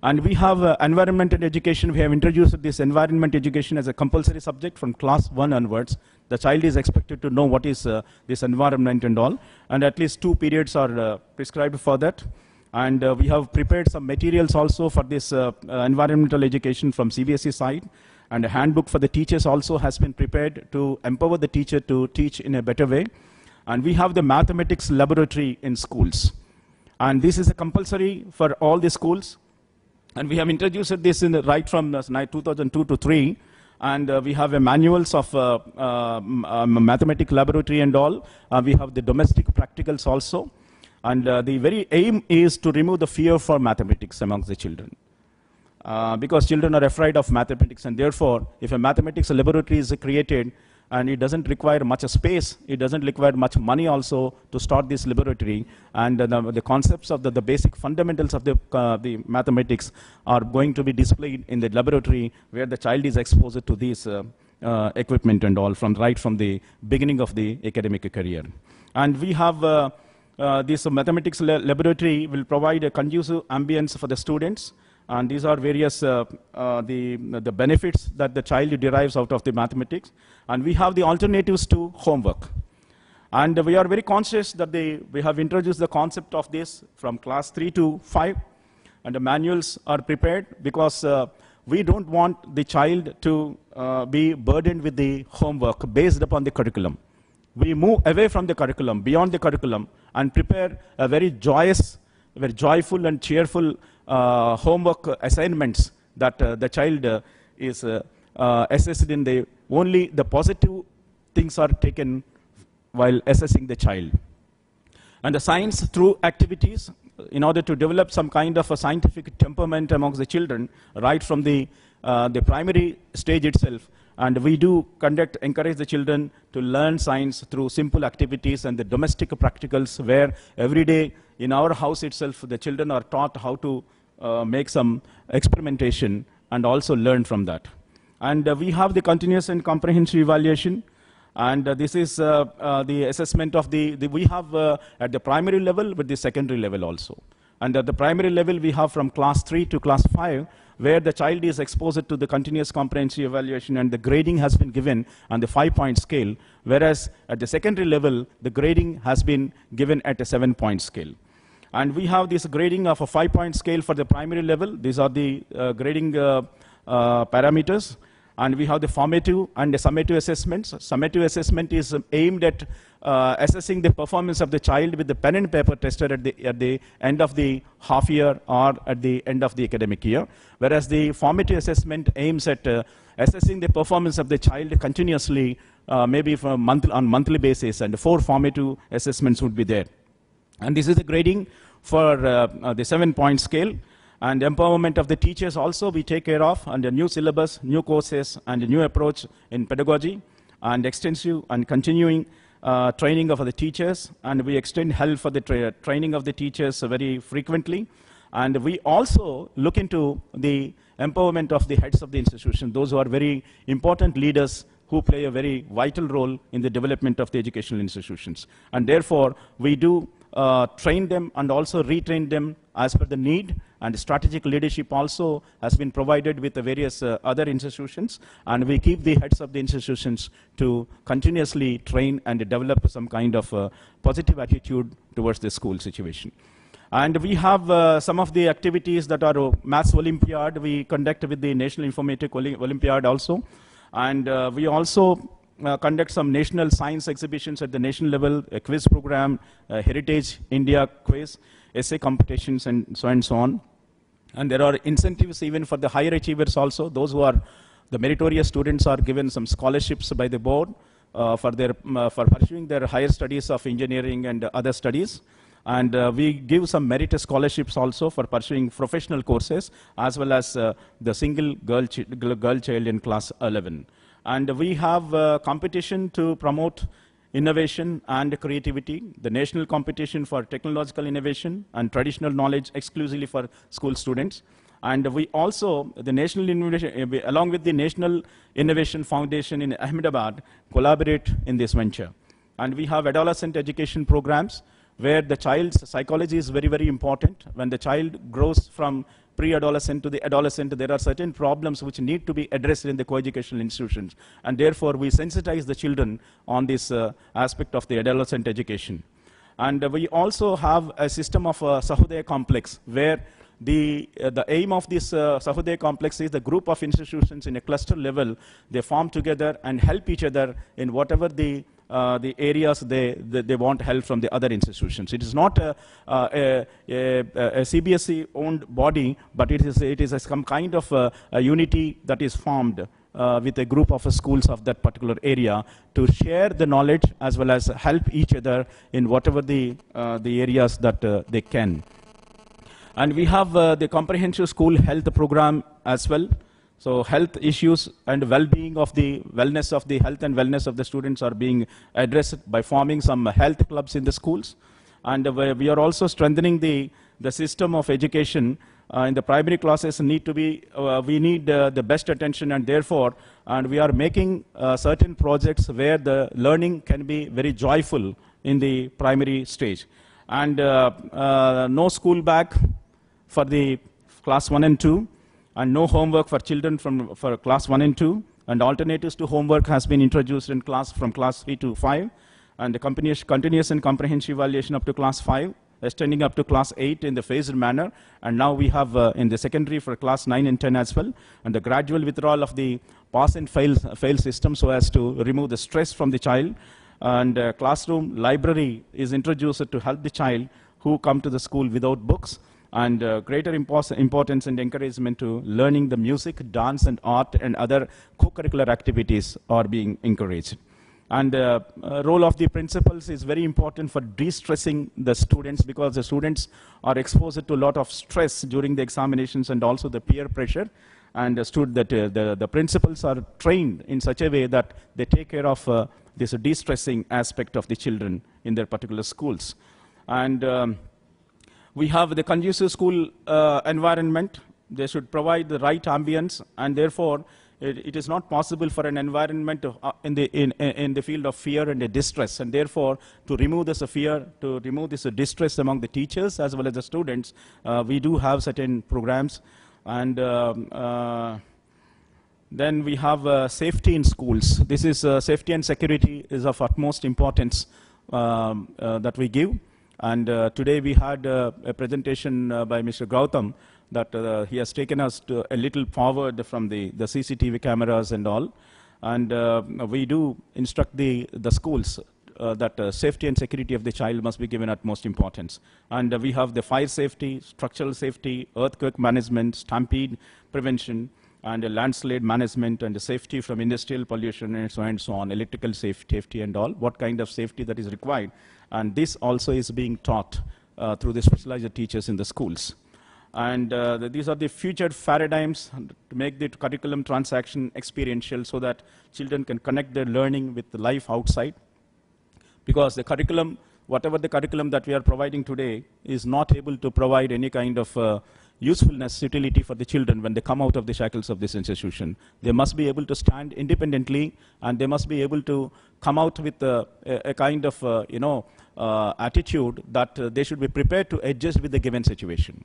And we have environmental education. We have introduced this environment education as a compulsory subject from class 1 onwards. The child is expected to know what is this environment and all, and at least 2 periods are prescribed for that. And we have prepared some materials also for this environmental education from CBSE side. And a handbook for the teachers also has been prepared to empower the teacher to teach in a better way. And we have the mathematics laboratory in schools. And this is a compulsory for all the schools. And we have introduced this right from 2002 to 3. And we have a manuals of mathematics laboratory and all. We have the domestic practicals also. And the very aim is to remove the fear for mathematics amongst the children. Because children are afraid of mathematics, and therefore, if a mathematics laboratory is created, and it doesn't require much space, it doesn't require much money also to start this laboratory, and the concepts of the basic fundamentals of the mathematics are going to be displayed in the laboratory, where the child is exposed to this equipment and all, right from the beginning of the academic career. And we have this mathematics laboratory will provide a conducive ambience for the students. And these are various the benefits that the child derives out of the mathematics. And we have the alternatives to homework. And we are very conscious that we have introduced the concept of this from class 3 to 5. And the manuals are prepared because we don't want the child to be burdened with the homework based upon the curriculum. We move away from the curriculum, beyond the curriculum, and prepare a very joyous, very joyful and cheerful homework assignments that the child is assessed in. Only the positive things are taken while assessing the child. And the science through activities, in order to develop some kind of a scientific temperament amongst the children, right from the primary stage itself. And we do encourage the children to learn science through simple activities and the domestic practicals, where every day in our house itself, the children are taught how to make some experimentation and also learn from that. And we have the continuous and comprehensive evaluation. And this is the assessment of we have at the primary level with the secondary level also. And at the primary level, we have from class 3 to class 5, where the child is exposed to the continuous comprehensive evaluation, and the grading has been given on the 5-point scale, whereas at the secondary level, the grading has been given at a 7-point scale. And we have this grading of a 5-point scale for the primary level. These are the grading parameters. And we have the formative and the summative assessments. Summative assessment is aimed at assessing the performance of the child with the pen and paper tested at the end of the half year or at the end of the academic year. Whereas the formative assessment aims at assessing the performance of the child continuously, maybe on monthly basis, and 4 formative assessments would be there. And this is the grading for the 7-point scale. And empowerment of the teachers also we take care of, and a new syllabus, new courses, and a new approach in pedagogy, and extensive and continuing training of the teachers. And we extend help for the training of the teachers very frequently. And we also look into the empowerment of the heads of the institution, those who are very important leaders who play a very vital role in the development of the educational institutions. And therefore, we do train them and also retrain them as per the need, and strategic leadership also has been provided with the various other institutions, and we keep the heads of the institutions to continuously train and develop some kind of positive attitude towards the school situation. And we have some of the activities that are Maths Olympiad we conduct with the National Informatic Olympiad also, and we also conduct some national science exhibitions at the national level, a quiz program, Heritage India quiz, essay competitions, and so on. And there are incentives even for the higher achievers also. Those who are the meritorious students are given some scholarships by the board for pursuing their higher studies of engineering and other studies. And we give some merit scholarships also for pursuing professional courses, as well as the single girl child in class 11. And we have competition to promote innovation and creativity, the national competition for technological innovation and traditional knowledge exclusively for school students. And we also, the National Innovation, along with the National Innovation Foundation in Ahmedabad, collaborate in this venture. And we have adolescent education programs where the child's psychology is very, very important. When the child grows from pre-adolescent to the adolescent, there are certain problems which need to be addressed in the co-educational institutions. And therefore, we sensitize the children on this aspect of the adolescent education. And we also have a system of Sahodaya complex, where the aim of this Sahodaya complex is the group of institutions in a cluster level, they form together and help each other in whatever the areas they want help from the other institutions. It is not a CBSE-owned body, but it is some kind of a unity that is formed with a group of schools of that particular area to share the knowledge as well as help each other in whatever the areas that they can. And we have the comprehensive school health program as well. So health issues and well-being of the wellness of the health and wellness of the students are being addressed by forming some health clubs in the schools. And we are also strengthening the system of education in the primary classes. We need the best attention, and therefore, and we are making certain projects where the learning can be very joyful in the primary stage. And no school bag for the class 1 and 2, and no homework for children for class 1 and 2, and alternatives to homework has been introduced in from class 3 to 5, and the continuous and comprehensive evaluation up to class 5, extending up to class 8 in the phased manner, and now we have in the secondary for class 9 and 10 as well, and the gradual withdrawal of the pass and fail system so as to remove the stress from the child, and classroom library is introduced to help the child who come to the school without books, and greater importance and encouragement to learning the music, dance and art and other co-curricular activities are being encouraged. And role of the principals is very important for de-stressing the students, because the students are exposed to a lot of stress during the examinations and also the peer pressure. And the principals are trained in such a way that they take care of this de-stressing aspect of the children in their particular schools. And we have the conducive school environment. They should provide the right ambience, and therefore it is not possible for an environment in the field of fear and distress, and therefore to remove this fear, to remove this distress among the teachers as well as the students, we do have certain programs. And then we have safety in schools. This is safety and security is of utmost importance that we give. And today we had a presentation by Mr. Gautam that he has taken us to a little forward from the CCTV cameras and all. And we do instruct the schools that safety and security of the child must be given utmost importance. And we have the fire safety, structural safety, earthquake management, stampede prevention, and landslide management, and the safety from industrial pollution and so on, electrical safety and all, what kind of safety that is required. And this also is being taught through the specialized teachers in the schools. And these are the future paradigms to make the curriculum transaction experiential so that children can connect their learning with the life outside. Because the curriculum, whatever the curriculum that we are providing today, is not able to provide any kind of usefulness, utility for the children when they come out of the shackles of this institution. They must be able to stand independently, and they must be able to come out with a kind of attitude that they should be prepared to adjust with the given situation.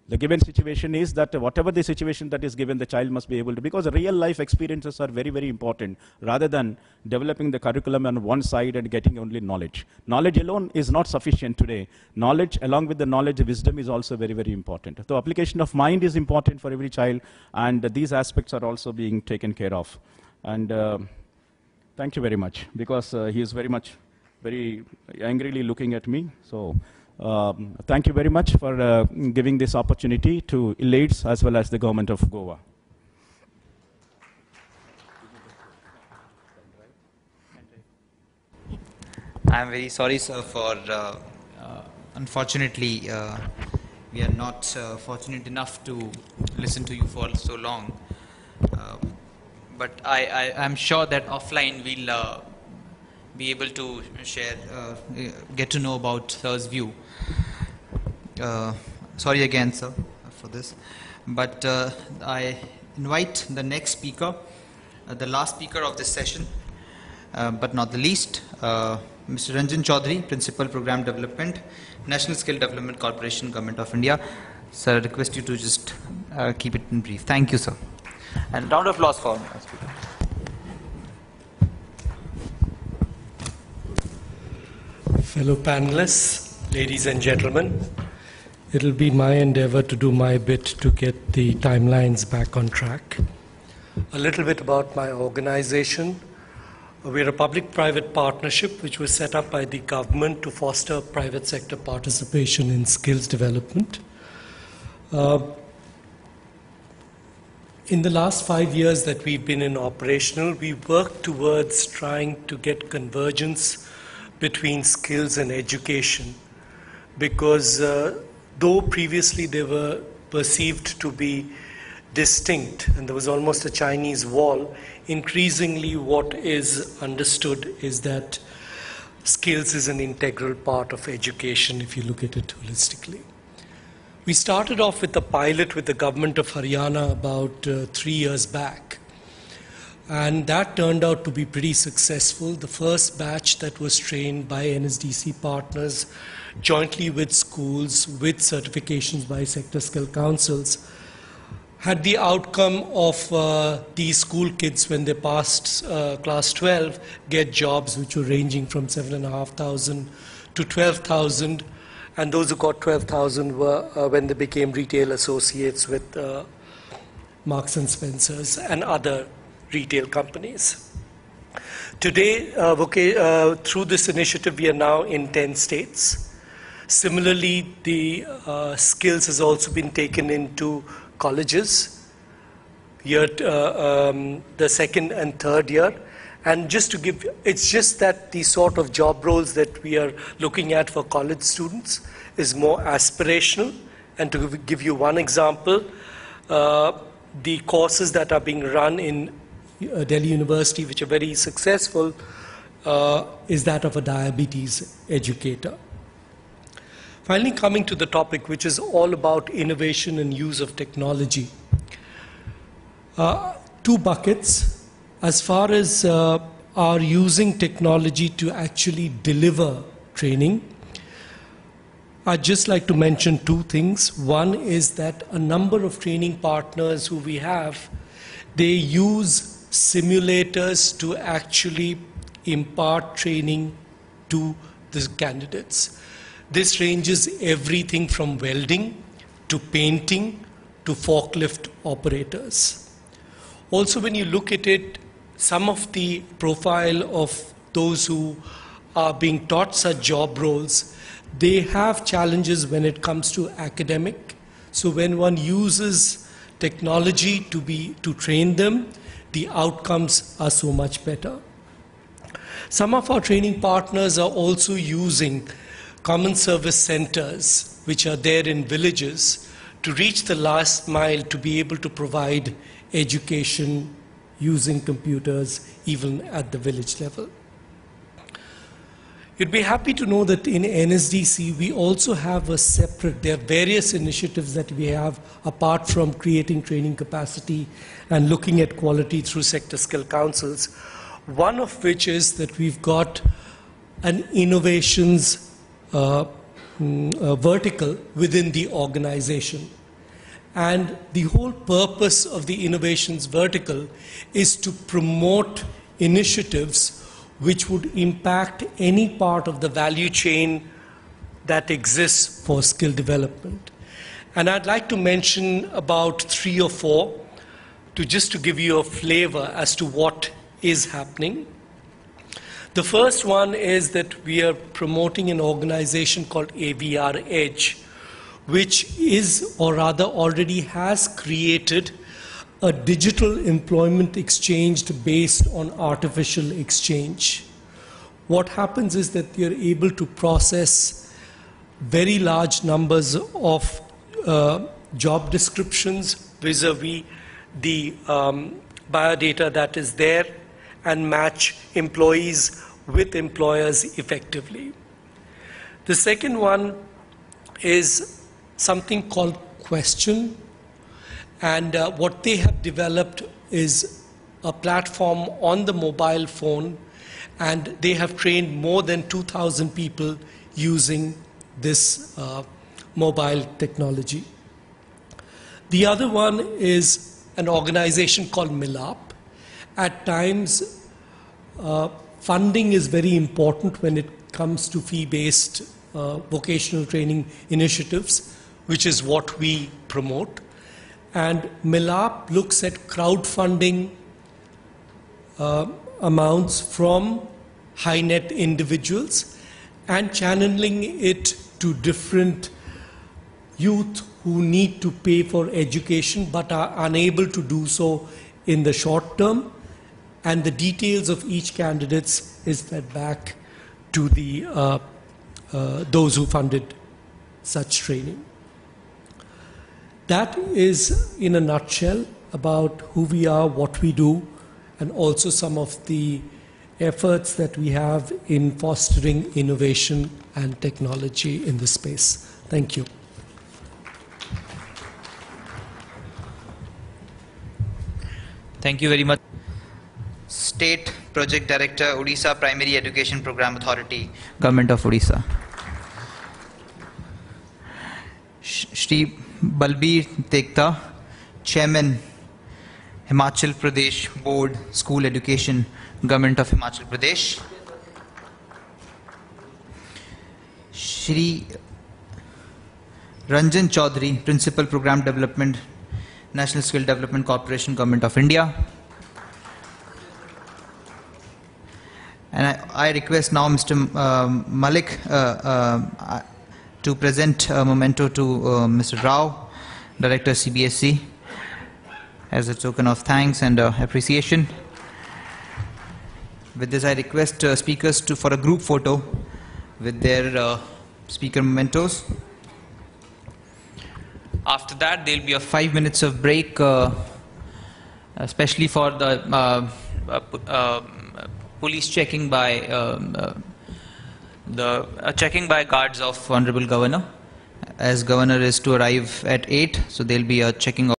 The given situation is that whatever the situation that is given, the child must be able to, because real life experiences are very, very important, rather than developing the curriculum on one side and getting only knowledge. Knowledge alone is not sufficient today. Knowledge, along with the knowledge, wisdom is also very, very important. The application of mind is important for every child, and these aspects are also being taken care of. And thank you very much, because he is very angrily looking at me. So. Thank you very much for giving this opportunity to ILAIDS as well as the government of Goa. I'm very sorry, sir, for unfortunately we are not fortunate enough to listen to you for so long. But I'm sure that offline we'll be able to share, get to know about sir's view. Sorry again, sir, for this. But I invite the next speaker, the last speaker of this session, but not the least, Mr. Ranjan Chaudhary, Principal Program Development, National Skill Development Corporation, Government of India. Sir, I request you to just keep it in brief. Thank you, sir. And round of applause for our speaker. Fellow panelists, ladies and gentlemen, it will be my endeavor to do my bit to get the timelines back on track. A little bit about my organization. We're a public-private partnership which was set up by the government to foster private sector participation in skills development. In the last 5 years that we've been in operational, we've worked towards trying to get convergence between skills and education, because though previously they were perceived to be distinct and there was almost a Chinese wall, increasingly what is understood is that skills is an integral part of education if you look at it holistically. We started off with a pilot with the government of Haryana about 3 years back, And that turned out to be pretty successful. The first batch that was trained by NSDC partners, jointly with schools, with certifications by sector skill councils, had the outcome of these school kids, when they passed class 12, get jobs which were ranging from 7,500 to 12,000. And those who got 12,000 were when they became retail associates with Marks and Spencers and other retail companies. Today, through this initiative, we are now in 10 states. Similarly, the skills has also been taken into colleges, the second and third year. And just to give, it's just that the sort of job roles that we are looking at for college students is more aspirational. And to give you one example, the courses that are being run in Delhi University, which are very successful, is that of a diabetes educator. Finally, coming to the topic, which is all about innovation and use of technology. Two buckets. As far as our using technology to actually deliver training, I'd just like to mention two things. One is that a number of training partners who we have, they use simulators to actually impart training to the candidates. This ranges everything from welding to painting to forklift operators. Also, when you look at it, some of the profile of those who are being taught such job roles, they have challenges when it comes to academic. So when one uses technology to train them, the outcomes are so much better. Some of our training partners are also using common service centers, which are there in villages, to reach the last mile to be able to provide education using computers even at the village level. You'd be happy to know that in NSDC we also have a separate, there are various initiatives that we have apart from creating training capacity and looking at quality through sector skill councils. One of which is that we've got an innovations vertical within the organization. And the whole purpose of the innovations vertical is to promote initiatives which would impact any part of the value chain that exists for skill development. And I'd like to mention about 3 or 4 just to give you a flavor as to what is happening. The first one is that we are promoting an organization called AVR Edge, which is, or rather already has created, a digital employment exchange based on artificial exchange. What happens is that you're able to process very large numbers of job descriptions vis-a-vis the biodata that is there and match employees with employers effectively. The second one is something called Question, and what they have developed is a platform on the mobile phone, and they have trained more than 2,000 people using this mobile technology. The other one is an organization called Milap. At times, funding is very important when it comes to fee-based vocational training initiatives, which is what we promote. And Milap looks at crowdfunding amounts from high net individuals and channeling it to different youth who need to pay for education but are unable to do so in the short term. And the details of each candidate is fed back to the those who funded such training. That is, in a nutshell, about who we are, what we do, and also some of the efforts that we have in fostering innovation and technology in this space. Thank you. Thank you very much. State Project Director, Odisha Primary Education Program Authority, Government of Odisha. Shri Balbir Tekta, Chairman, Himachal Pradesh Board, School Education, Government of Himachal Pradesh. Shri Ranjan Chaudhary, Principal Program Development, National Skill Development Corporation, Government of India. And I request now Mr. Malik to present a memento to Mr. Rao, Director CBSE, as a token of thanks and appreciation. With this, I request speakers for a group photo with their speaker mementos. After that, there will be a 5 minutes of break, especially for the police checking by checking by guards of Honorable Governor, as Governor is to arrive at 8, so there will be a checking of